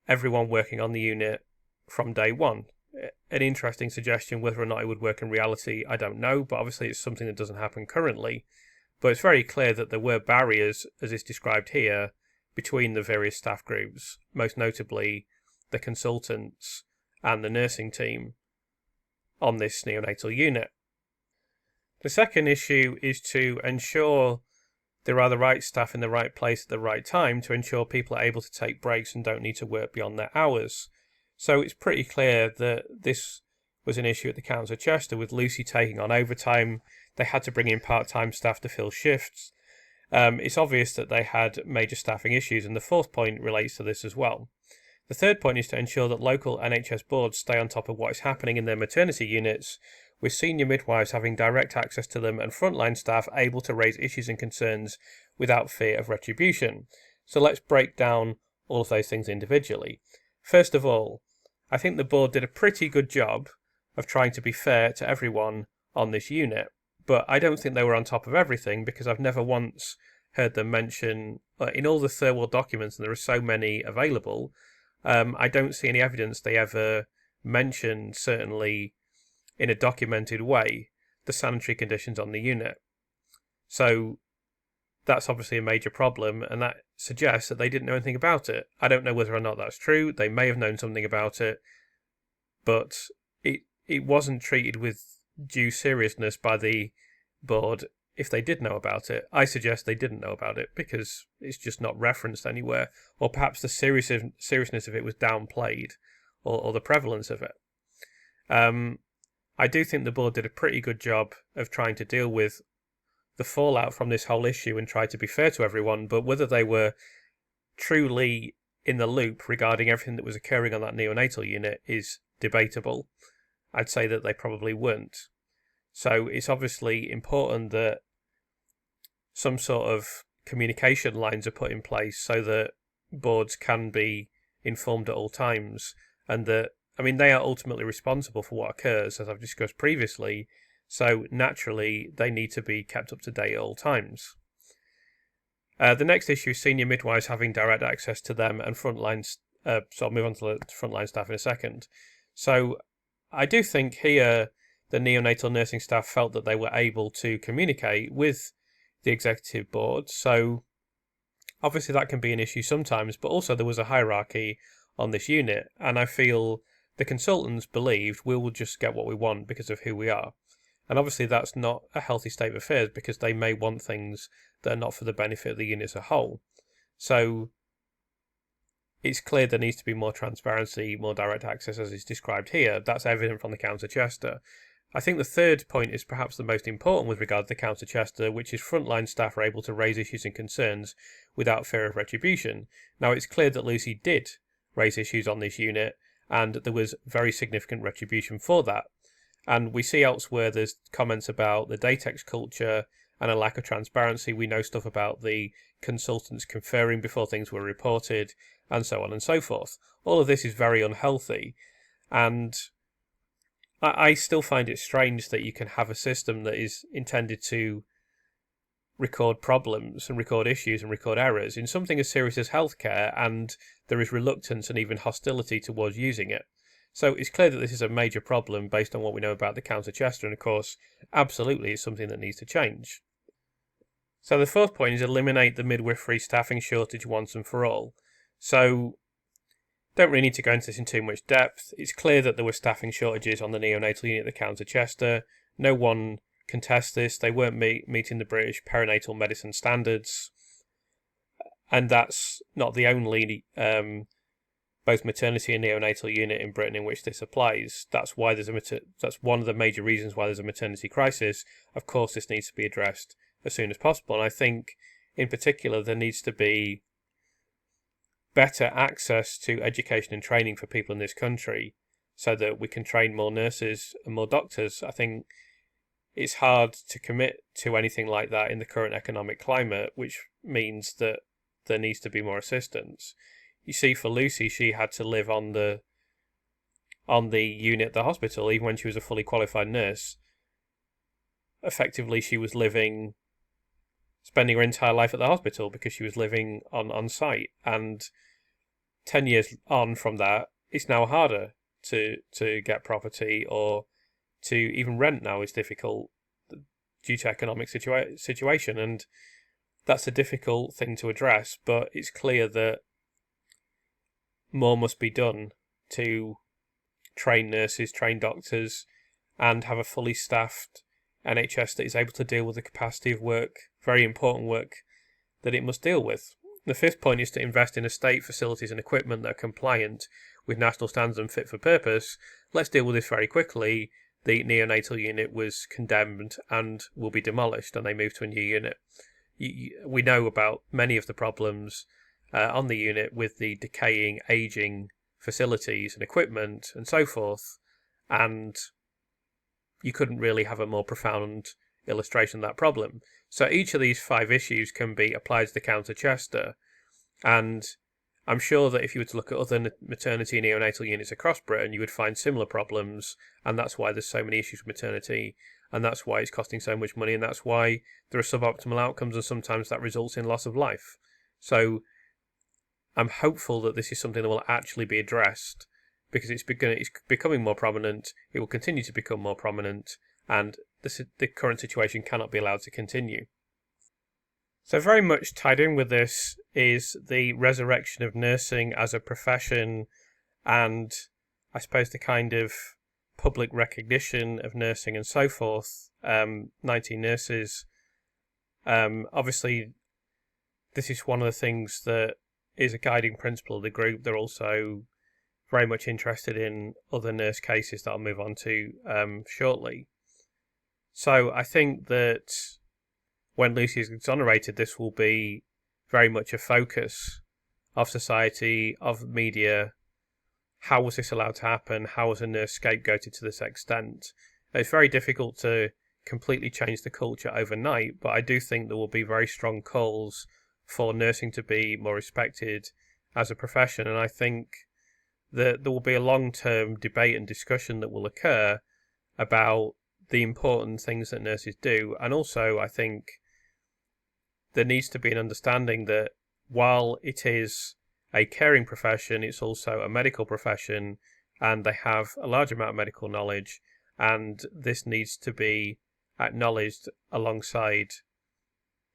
everyone working on the unit from day one. An interesting suggestion. Whether or not it would work in reality, I don't know, but obviously it's something that doesn't happen currently. But it's very clear that there were barriers, as is described here, between the various staff groups, most notably the consultants and the nursing team on this neonatal unit. The second issue is to ensure there are the right staff in the right place at the right time to ensure people are able to take breaks and don't need to work beyond their hours. So it's pretty clear that this was an issue at the Counts of Chester with Lucy taking on overtime. They had to bring in part-time staff to fill shifts. It's obvious that they had major staffing issues, and the fourth point relates to this as well. The third point is to ensure that local NHS boards stay on top of what is happening in their maternity units, with senior midwives having direct access to them and frontline staff able to raise issues and concerns without fear of retribution. So let's break down all of those things individually. First of all, I think the board did a pretty good job of trying to be fair to everyone on this unit, but I don't think they were on top of everything because I've never once heard them mention, in all the Thirlwall documents, and there are so many available, I don't see any evidence they ever mentioned, certainly in a documented way, the sanitary conditions on the unit. So that's obviously a major problem, and that suggests that they didn't know anything about it. I don't know whether or not that's true. They may have known something about it, but it wasn't treated with due seriousness by the board if they did know about it. I suggest they didn't know about it because it's just not referenced anywhere, or perhaps the seriousness of it was downplayed, or the prevalence of it. I do think the board did a pretty good job of trying to deal with the fallout from this whole issue and tried to be fair to everyone, but whether they were truly in the loop regarding everything that was occurring on that neonatal unit is debatable. I'd say that they probably weren't. So it's obviously important that some sort of communication lines are put in place so that boards can be informed at all times, and that, I mean, they are ultimately responsible for what occurs, as I've discussed previously, so naturally they need to be kept up to date at all times. The next issue is senior midwives having direct access to them and frontline, so I'll move on to the frontline staff in a second. So I do think here the neonatal nursing staff felt that they were able to communicate with the executive board, so obviously that can be an issue sometimes, but also there was a hierarchy on this unit, and I feel the consultants believed we will just get what we want because of who we are. And obviously that's not a healthy state of affairs, because they may want things that are not for the benefit of the unit as a whole. So it's clear there needs to be more transparency, more direct access, as is described here. That's evident from the Counter Chester. I think the third point is perhaps the most important with regard to the Counter Chester, which is frontline staff are able to raise issues and concerns without fear of retribution. Now, it's clear that Lucy did raise issues on this unit, and there was very significant retribution for that. And we see elsewhere there's comments about the Datex culture and a lack of transparency. We know stuff about the consultants conferring before things were reported, and so on and so forth. All of this is very unhealthy, and I still find it strange that you can have a system that is intended to record problems and record issues and record errors in something as serious as healthcare, and there is reluctance and even hostility towards using it. So it's clear that this is a major problem based on what we know about the Counter Chester, and of course, absolutely it's something that needs to change. So the fourth point is eliminate the midwifery staffing shortage once and for all. So don't really need to go into this in too much depth. It's clear that there were staffing shortages on the neonatal unit at the Counter Chester. No one contests this. They weren't meeting the British perinatal medicine standards. And that's not the only both maternity and neonatal unit in Britain in which this applies. That's why that's one of the major reasons why there's a maternity crisis. Of course, this needs to be addressed as soon as possible. And I think, in particular, there needs to be better access to education and training for people in this country so that we can train more nurses and more doctors. I think it's hard to commit to anything like that in the current economic climate, which means that there needs to be more assistance. You see, for Lucy, she had to live on the unit at the hospital, even when she was a fully qualified nurse. Effectively, she was spending her entire life at the hospital because she was living on site, and 10 years on from that, it's now harder to get property, or to even rent now is difficult due to economic situation, and that's a difficult thing to address, but it's clear that more must be done to train nurses, train doctors, and have a fully staffed NHS that is able to deal with the capacity of work, very important work, that it must deal with. The fifth point is to invest in estate facilities and equipment that are compliant with national standards and fit for purpose. Let's deal with this very quickly. The neonatal unit was condemned and will be demolished, and they moved to a new unit. We know about many of the problems on the unit with the decaying, ageing facilities and equipment and so forth, and you couldn't really have a more profound illustration of that problem. So each of these 5 issues can be applied to the Counter Chester, and I'm sure that if you were to look at other maternity and neonatal units across Britain, you would find similar problems, and that's why there's so many issues with maternity, and that's why it's costing so much money, and that's why there are suboptimal outcomes, and sometimes that results in loss of life. So I'm hopeful that this is something that will actually be addressed, because it's becoming more prominent, it will continue to become more prominent, and the current situation cannot be allowed to continue. So very much tied in with this is the resurrection of nursing as a profession, and I suppose the kind of public recognition of nursing and so forth. 19 nurses. Obviously, this is one of the things that is a guiding principle of the group. They're also very much interested in other nurse cases that I'll move on to shortly. So I think that when Lucy is exonerated, this will be very much a focus of society, of media. How was this allowed to happen? How was a nurse scapegoated to this extent? It's very difficult to completely change the culture overnight, but I do think there will be very strong calls for nursing to be more respected as a profession, and I think that there will be a long-term debate and discussion that will occur about the important things that nurses do, and also I think there needs to be an understanding that while it is a caring profession, it's also a medical profession, and they have a large amount of medical knowledge, and this needs to be acknowledged alongside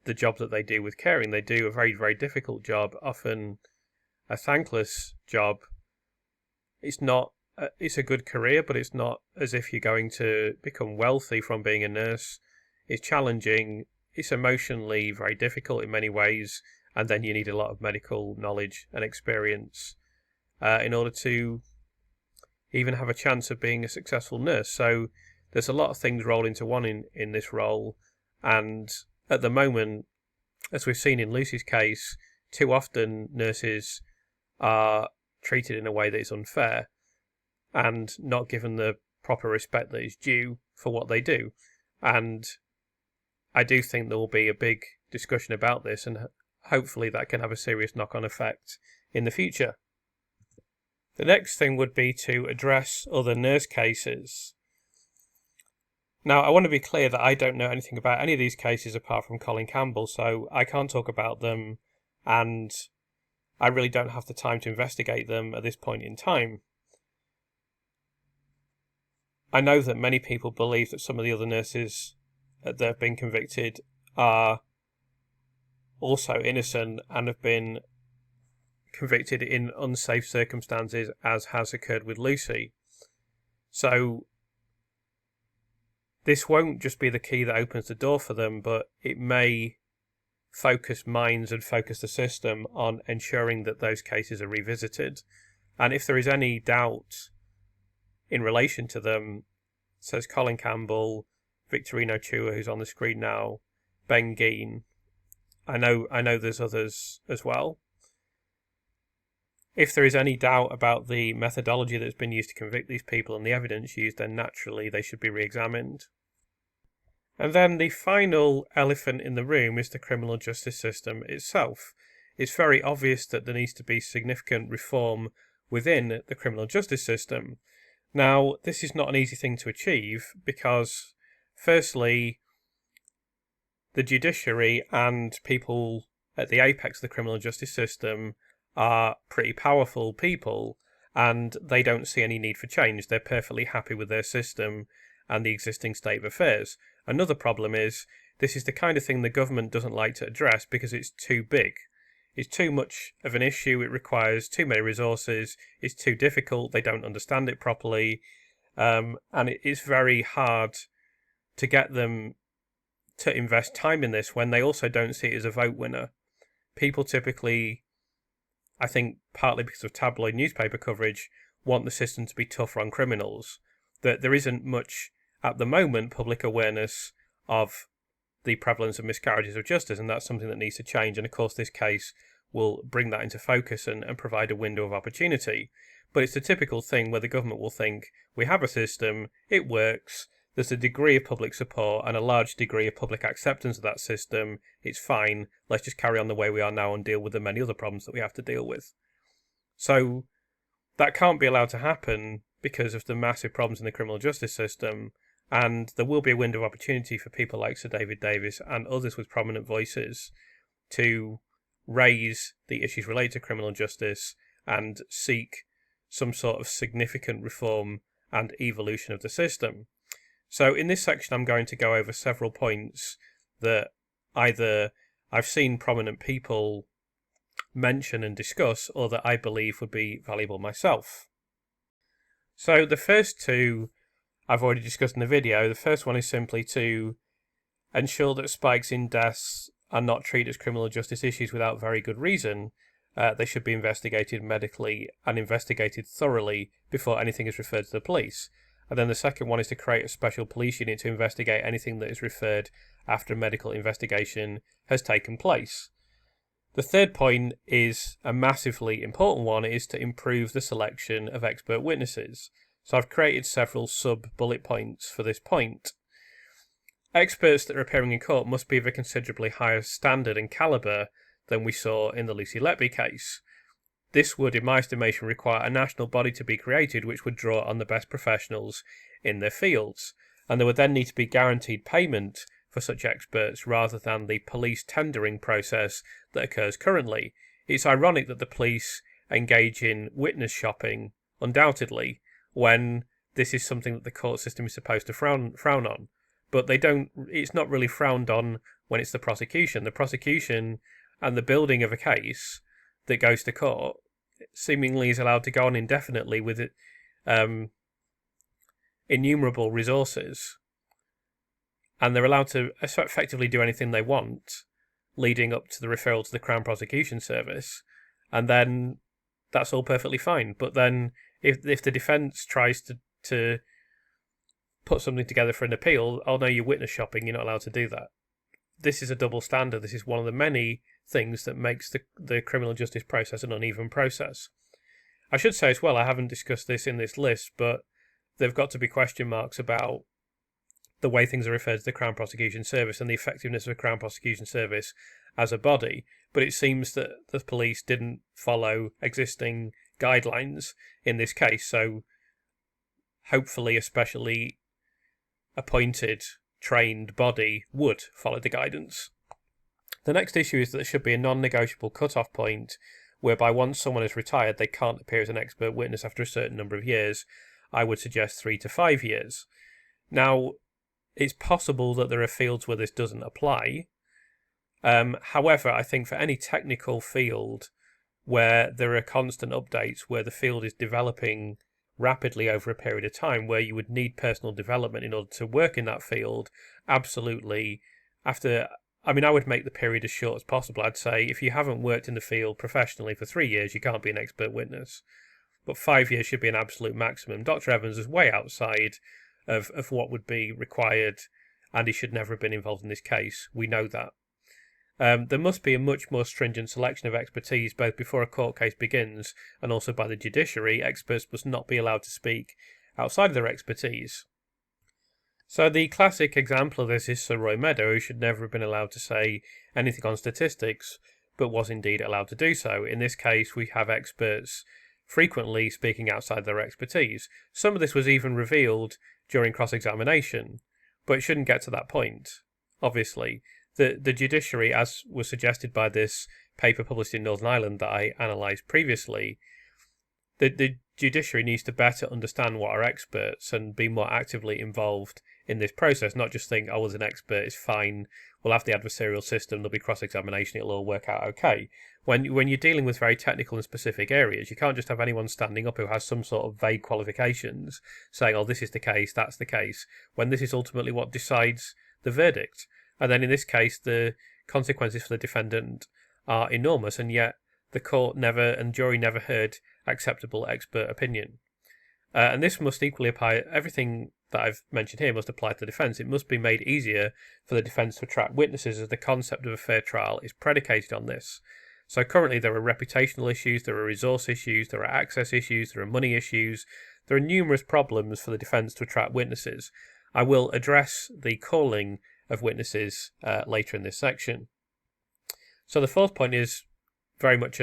the job that they do with caring. They do a very, very difficult job, often a thankless job. It's a good career, but it's not as if you're going to become wealthy from being a nurse. It's challenging. It's emotionally very difficult in many ways, and then you need a lot of medical knowledge and experience in order to even have a chance of being a successful nurse. So there's a lot of things rolled into one in this role, and at the moment, as we've seen in Lucy's case, too often nurses are treated in a way that is unfair and not given the proper respect that is due for what they do. And I do think there will be a big discussion about this, and hopefully that can have a serious knock-on effect in the future. The next thing would be to address other nurse cases. Now, I want to be clear that I don't know anything about any of these cases apart from Colin Campbell, so I can't talk about them, and I really don't have the time to investigate them at this point in time. I know that many people believe that some of the other nurses that have been convicted are also innocent and have been convicted in unsafe circumstances, as has occurred with Lucy. So this won't just be the key that opens the door for them, but it may focus minds and focus the system on ensuring that those cases are revisited. And if there is any doubt in relation to them, says Colin Campbell, Victorino Chua, who's on the screen now, Ben Geen, I know there's others as well. If there is any doubt about the methodology that's been used to convict these people and the evidence used, then naturally they should be re-examined. And then the final elephant in the room is the criminal justice system itself. It's very obvious that there needs to be significant reform within the criminal justice system. Now, this is not an easy thing to achieve because, firstly, the judiciary and people at the apex of the criminal justice system are pretty powerful people, and they don't see any need for change. They're perfectly happy with their system and the existing state of affairs. Another problem is this is the kind of thing the government doesn't like to address because it's too big. It's too much of an issue, it requires too many resources, it's too difficult, they don't understand it properly, and it is very hard to get them to invest time in this when they also don't see it as a vote winner. People typically, I think partly because of tabloid newspaper coverage, want the system to be tougher on criminals. That there isn't much, at the moment, public awareness of the prevalence of miscarriages of justice, and that's something that needs to change. And of course, this case will bring that into focus and provide a window of opportunity. But it's the typical thing where the government will think, we have a system, it works, there's a degree of public support and a large degree of public acceptance of that system, it's fine, let's just carry on the way we are now and deal with the many other problems that we have to deal with. So that can't be allowed to happen because of the massive problems in the criminal justice system, and there will be a window of opportunity for people like Sir David Davis and others with prominent voices to raise the issues related to criminal justice and seek some sort of significant reform and evolution of the system. So in this section I'm going to go over several points that either I've seen prominent people mention and discuss or that I believe would be valuable myself. So the first two I've already discussed in the video. The first one is simply to ensure that spikes in deaths are not treated as criminal justice issues without very good reason. They should be investigated medically and investigated thoroughly before anything is referred to the police. And then the second one is to create a special police unit to investigate anything that is referred after a medical investigation has taken place. The third point is a massively important one, is to improve the selection of expert witnesses. So I've created several sub-bullet points for this point. Experts that are appearing in court must be of a considerably higher standard and calibre than we saw in the Lucy Letby case. This would, in my estimation, require a national body to be created which would draw on the best professionals in their fields, and there would then need to be guaranteed payment for such experts rather than the police tendering process that occurs currently. It's ironic that the police engage in witness shopping, undoubtedly, when this is something that the court system is supposed to frown on. But they don't. It's not really frowned on when it's the prosecution. The prosecution and the building of a case that goes to court seemingly is allowed to go on indefinitely with it, innumerable resources, and they're allowed to effectively do anything they want, leading up to the referral to the Crown Prosecution Service, and then that's all perfectly fine. But then, if the defence tries to put something together for an appeal, oh no, you're witness shopping, you're not allowed to do that. This is a double standard. This is one of the many things that makes the criminal justice process an uneven process. I should say as well, I haven't discussed this in this list, but there've got to be question marks about the way things are referred to the Crown Prosecution Service and the effectiveness of the Crown Prosecution Service as a body. But it seems that the police didn't follow existing guidelines in this case, so hopefully a specially appointed, trained body would follow the guidance. The next issue is that there should be a non-negotiable cut-off point whereby once someone is retired, they can't appear as an expert witness after a certain number of years. I would suggest 3 to 5 years. Now, it's possible that there are fields where this doesn't apply. However, I think for any technical field where there are constant updates, where the field is developing rapidly over a period of time, where you would need personal development in order to work in that field, absolutely. I would make the period as short as possible. I'd say if you haven't worked in the field professionally for 3 years, you can't be an expert witness. But 5 years should be an absolute maximum. Dr. Evans is way outside of what would be required, and he should never have been involved in this case. We know that. There must be a much more stringent selection of expertise both before a court case begins and also by the judiciary. Experts must not be allowed to speak outside of their expertise. So the classic example of this is Sir Roy Meadow, who should never have been allowed to say anything on statistics, but was indeed allowed to do so. In this case, we have experts frequently speaking outside their expertise. Some of this was even revealed during cross-examination, but it shouldn't get to that point, obviously. The judiciary, as was suggested by this paper published in Northern Ireland that I analysed previously, the judiciary needs to better understand what are experts and be more actively involved in this process, not just think, oh, as an expert, it's fine, we'll have the adversarial system, there'll be cross-examination, it'll all work out okay. When you're dealing with very technical and specific areas, you can't just have anyone standing up who has some sort of vague qualifications saying, oh, this is the case, that's the case, when this is ultimately what decides the verdict. And then in this case, the consequences for the defendant are enormous, and yet the court never and jury never heard acceptable expert opinion. And this must equally apply, everything that I've mentioned here must apply to the defence. It must be made easier for the defence to attract witnesses, as the concept of a fair trial is predicated on this. So currently there are reputational issues, there are resource issues, there are access issues, there are money issues. There are numerous problems for the defence to attract witnesses. I will address the calling of witnesses later in this section. So the fourth point is very much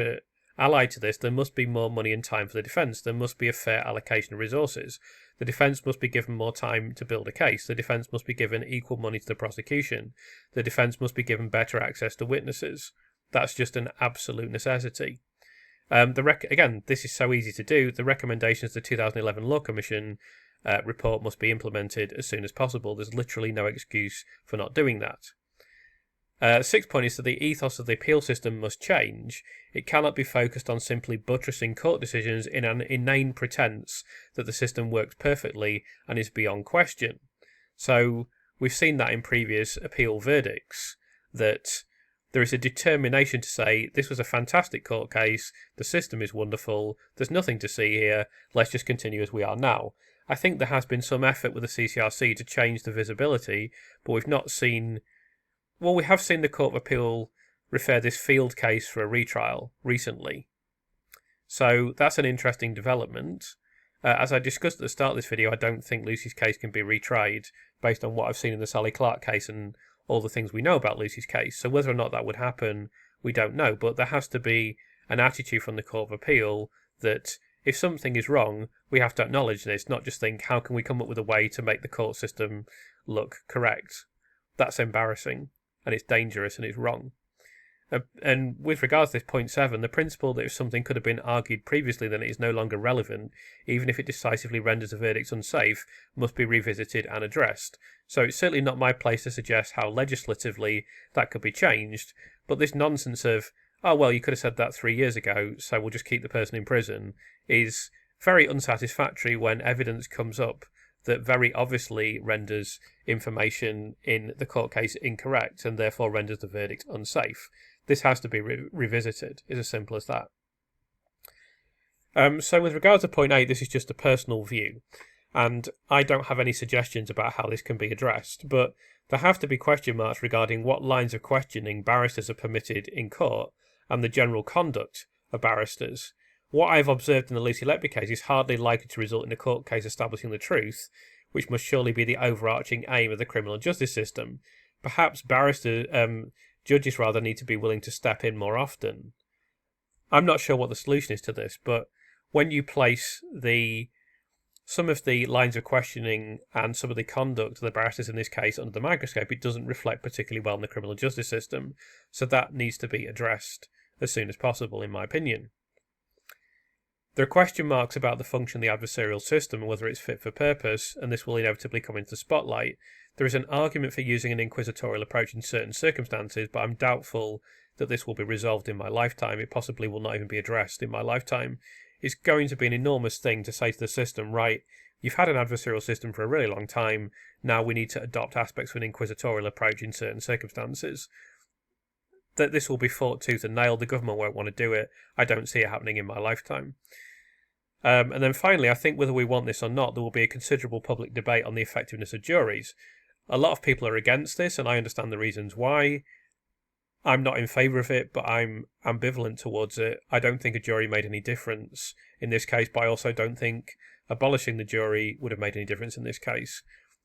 allied to this. There must be more money and time for the defence. There must be a fair allocation of resources. The defence must be given more time to build a case. The defence must be given equal money to the prosecution. The defence must be given better access to witnesses. That's just an absolute necessity. Again, this is so easy to do. The recommendations of the 2011 Law Commission report must be implemented as soon as possible. There's literally no excuse for not doing that. Sixth point is that the ethos of the appeal system must change. It cannot be focused on simply buttressing court decisions in an inane pretense that the system works perfectly and is beyond question. So we've seen that in previous appeal verdicts, that there is a determination to say, this was a fantastic court case, the system is wonderful, there's nothing to see here, let's just continue as we are now. I think there has been some effort with the CCRC to change the visibility, but we've not seen... Well, we have seen the Court of Appeal refer this Field case for a retrial recently. So that's an interesting development. As I discussed at the start of this video, I don't think Lucy's case can be retried based on what I've seen in the Sally Clark case and all the things we know about Lucy's case. So whether or not that would happen, we don't know. But there has to be an attitude from the Court of Appeal that if something is wrong, we have to acknowledge this, not just think, how can we come up with a way to make the court system look correct? That's embarrassing, and it's dangerous, and it's wrong. And with regards to this point 7, the principle that if something could have been argued previously, then it is no longer relevant, even if it decisively renders a verdict unsafe, must be revisited and addressed. So it's certainly not my place to suggest how legislatively that could be changed, but this nonsense of, oh, well, you could have said that 3 years ago, so we'll just keep the person in prison, is very unsatisfactory when evidence comes up that very obviously renders information in the court case incorrect and therefore renders the verdict unsafe. This has to be revisited. It's as simple as that. So with regards to point 8, this is just a personal view, and I don't have any suggestions about how this can be addressed, but there have to be question marks regarding what lines of questioning barristers are permitted in court and the general conduct of barristers. What I've observed in the Lucy Letby case is hardly likely to result in a court case establishing the truth, which must surely be the overarching aim of the criminal justice system. Perhaps judges rather need to be willing to step in more often. I'm not sure what the solution is to this, but when you place some of the lines of questioning and some of the conduct of the barristers in this case under the microscope, it doesn't reflect particularly well in the criminal justice system. So that needs to be addressed as soon as possible, in my opinion. There are question marks about the function of the adversarial system and whether it's fit for purpose, and this will inevitably come into the spotlight. There is an argument for using an inquisitorial approach in certain circumstances, but I'm doubtful that this will be resolved in my lifetime. It possibly will not even be addressed in my lifetime. It's going to be an enormous thing to say to the system, right, you've had an adversarial system for a really long time, now we need to adopt aspects of an inquisitorial approach in certain circumstances. That this will be fought tooth and nail, the government won't want to do it. I don't see it happening in my lifetime. And then finally, I think whether we want this or not, there will be a considerable public debate on the effectiveness of juries. A lot of people are against this, and I understand the reasons why. I'm not in favour of it, but I'm ambivalent towards it. I don't think a jury made any difference in this case, but I also don't think abolishing the jury would have made any difference in this case.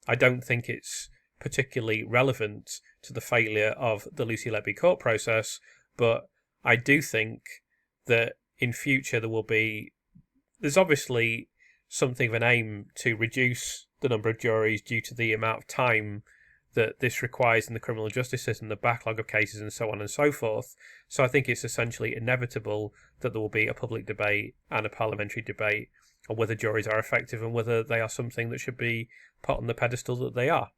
I don't think it's particularly relevant to the failure of the Lucy Letby court process, but I do think that in future there's obviously something of an aim to reduce the number of juries due to the amount of time that this requires in the criminal justice system, the backlog of cases and so on and so forth. So I think it's essentially inevitable that there will be a public debate and a parliamentary debate on whether juries are effective and whether they are something that should be put on the pedestal that they are.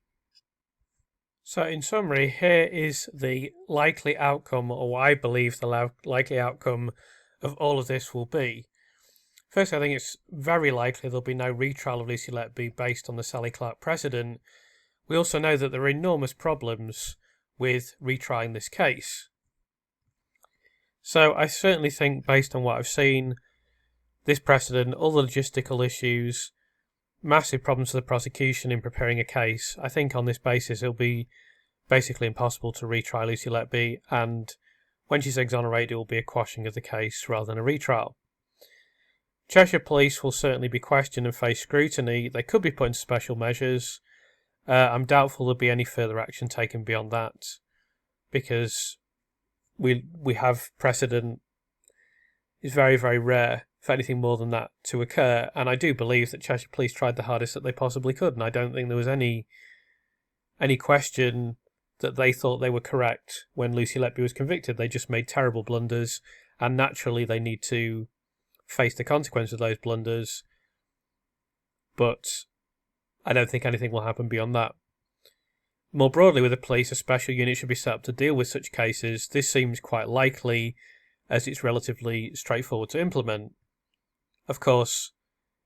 So in summary, here is the likely outcome, or what I believe the likely outcome of all of this will be. First, I think it's very likely there'll be no retrial of Lucy Letby based on the Sally Clark precedent. We also know that there are enormous problems with retrying this case. So I certainly think, based on what I've seen, this precedent, all the logistical issues, massive problems for the prosecution in preparing a case, I think on this basis it'll be basically impossible to retry Lucy Letby, and when she's exonerated it will be a quashing of the case rather than a retrial. Cheshire Police will certainly be questioned and face scrutiny. They could be put into special measures. I'm doubtful there'll be any further action taken beyond that, because we have precedent. It's very, very rare for anything more than that to occur, and I do believe that Cheshire Police tried the hardest that they possibly could, and I don't think there was any question that they thought they were correct when Lucy Letby was convicted. They just made terrible blunders, and naturally they need to face the consequence of those blunders, but I don't think anything will happen beyond that. More broadly with the police, a special unit should be set up to deal with such cases. This seems quite likely, as it's relatively straightforward to implement. Of course,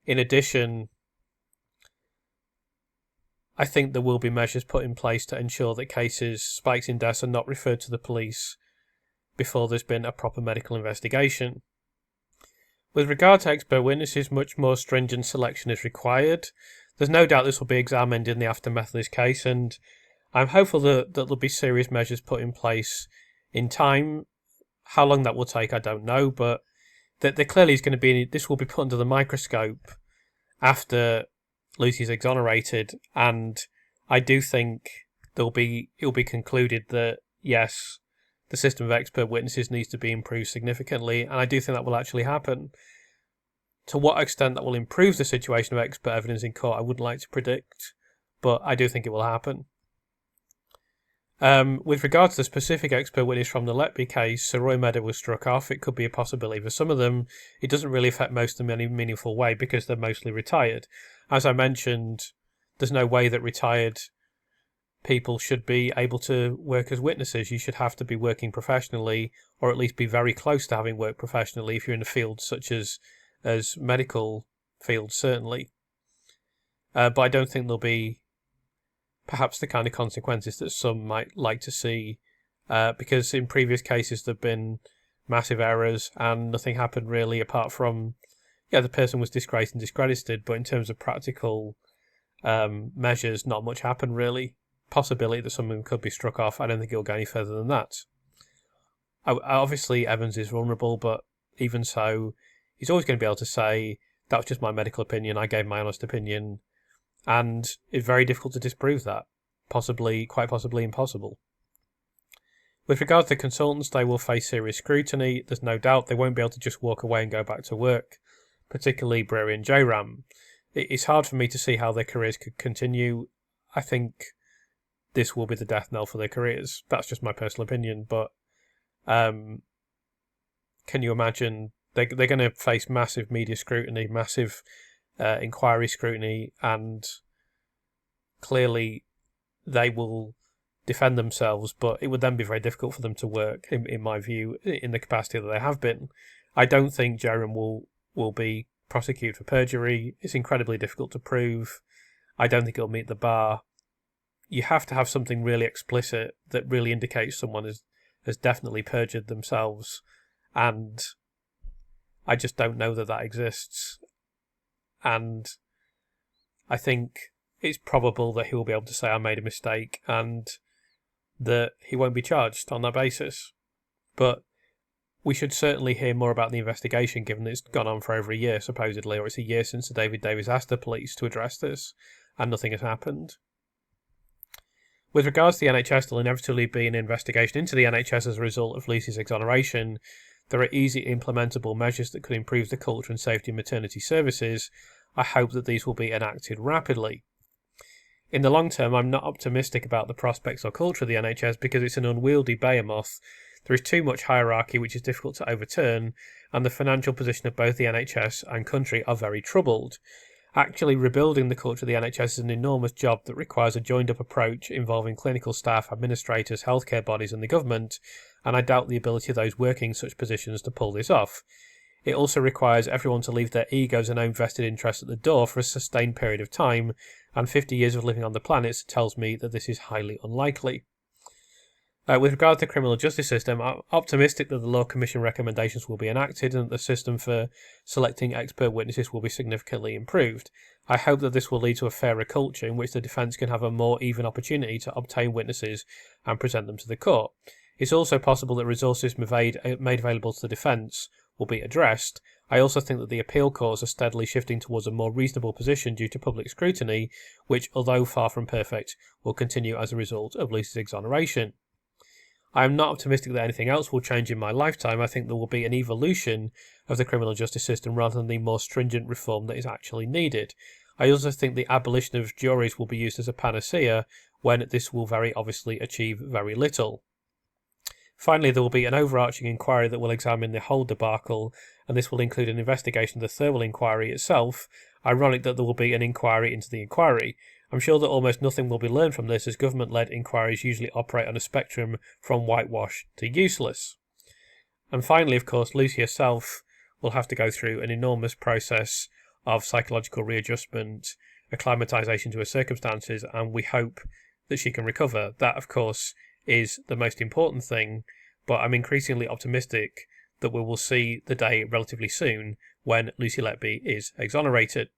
in addition, I think there will be measures put in place to ensure that spikes in deaths are not referred to the police before there's been a proper medical investigation. With regard to expert witnesses, much more stringent selection is required. There's no doubt this will be examined in the aftermath of this case, and I'm hopeful that there'll be serious measures put in place in time. How long that will take, I don't know, but that there clearly is going to be, this will be put under the microscope after Lucy's exonerated, and I do think it'll be concluded that yes, the system of expert witnesses needs to be improved significantly, and I do think that will actually happen. To what extent that will improve the situation of expert evidence in court, I wouldn't like to predict, but I do think it will happen. With regard to the specific expert witness from the Letby case, Sir Roy Meadow was struck off. It could be a possibility for some of them. It doesn't really affect most of them in any meaningful way because they're mostly retired. As I mentioned, there's no way that retired people should be able to work as witnesses. You should have to be working professionally, or at least be very close to having worked professionally if you're in a field such as medical fields, certainly. But I don't think there'll be perhaps the kind of consequences that some might like to see, because in previous cases there have been massive errors and nothing happened really apart from, the person was disgraced and discredited, but in terms of practical measures, not much happened really. Possibility that someone could be struck off, I don't think it'll go any further than that. Obviously Evans is vulnerable, but even so, he's always going to be able to say, that was just my medical opinion, I gave my honest opinion, and it's very difficult to disprove that. Quite possibly impossible. With regard to the consultants, they will face serious scrutiny. There's no doubt they won't be able to just walk away and go back to work, particularly Brewery and J-Ram. It's hard for me to see how their careers could continue. I think this will be the death knell for their careers. That's just my personal opinion, but can you imagine? They're going to face massive media scrutiny, massive inquiry scrutiny, and clearly they will defend themselves, but it would then be very difficult for them to work, in my view, in the capacity that they have been. I don't think Jerem will be prosecuted for perjury. It's incredibly difficult to prove. I don't think it'll meet the bar. You have to have something really explicit that really indicates someone has definitely perjured themselves, and I just don't know that exists. And I think it's probable that he will be able to say I made a mistake and that he won't be charged on that basis. But we should certainly hear more about the investigation, given that it's gone on for over a year, supposedly, or it's a year since Sir David Davies asked the police to address this, and nothing has happened. With regards to the NHS, there'll inevitably be an investigation into the NHS as a result of Lucy's exoneration. There are easy implementable measures that could improve the culture and safety of maternity services. I hope that these will be enacted rapidly. In the long term, I'm not optimistic about the prospects or culture of the NHS because it's an unwieldy behemoth. There is too much hierarchy which is difficult to overturn, and the financial position of both the NHS and country are very troubled. Actually rebuilding the culture of the NHS is an enormous job that requires a joined-up approach involving clinical staff, administrators, healthcare bodies and the government, and I doubt the ability of those working such positions to pull this off. It also requires everyone to leave their egos and own vested interests at the door for a sustained period of time, and 50 years of living on the planet tells me that this is highly unlikely. With regard to the criminal justice system, I'm optimistic that the Law Commission recommendations will be enacted and that the system for selecting expert witnesses will be significantly improved. I hope that this will lead to a fairer culture in which the defence can have a more even opportunity to obtain witnesses and present them to the court. It's also possible that resources made available to the defence will be addressed. I also think that the appeal courts are steadily shifting towards a more reasonable position due to public scrutiny, which, although far from perfect, will continue as a result of Lucy's exoneration. I am not optimistic that anything else will change in my lifetime. I think there will be an evolution of the criminal justice system rather than the more stringent reform that is actually needed. I also think the abolition of juries will be used as a panacea when this will very obviously achieve very little. Finally, there will be an overarching inquiry that will examine the whole debacle, and this will include an investigation of the Thirlwall Inquiry itself. Ironic that there will be an inquiry into the inquiry. I'm sure that almost nothing will be learned from this, as government-led inquiries usually operate on a spectrum from whitewash to useless. And finally, of course, Lucy herself will have to go through an enormous process of psychological readjustment, acclimatisation to her circumstances, and we hope that she can recover. That, of course, is the most important thing, but I'm increasingly optimistic that we will see the day relatively soon when Lucy Letby is exonerated.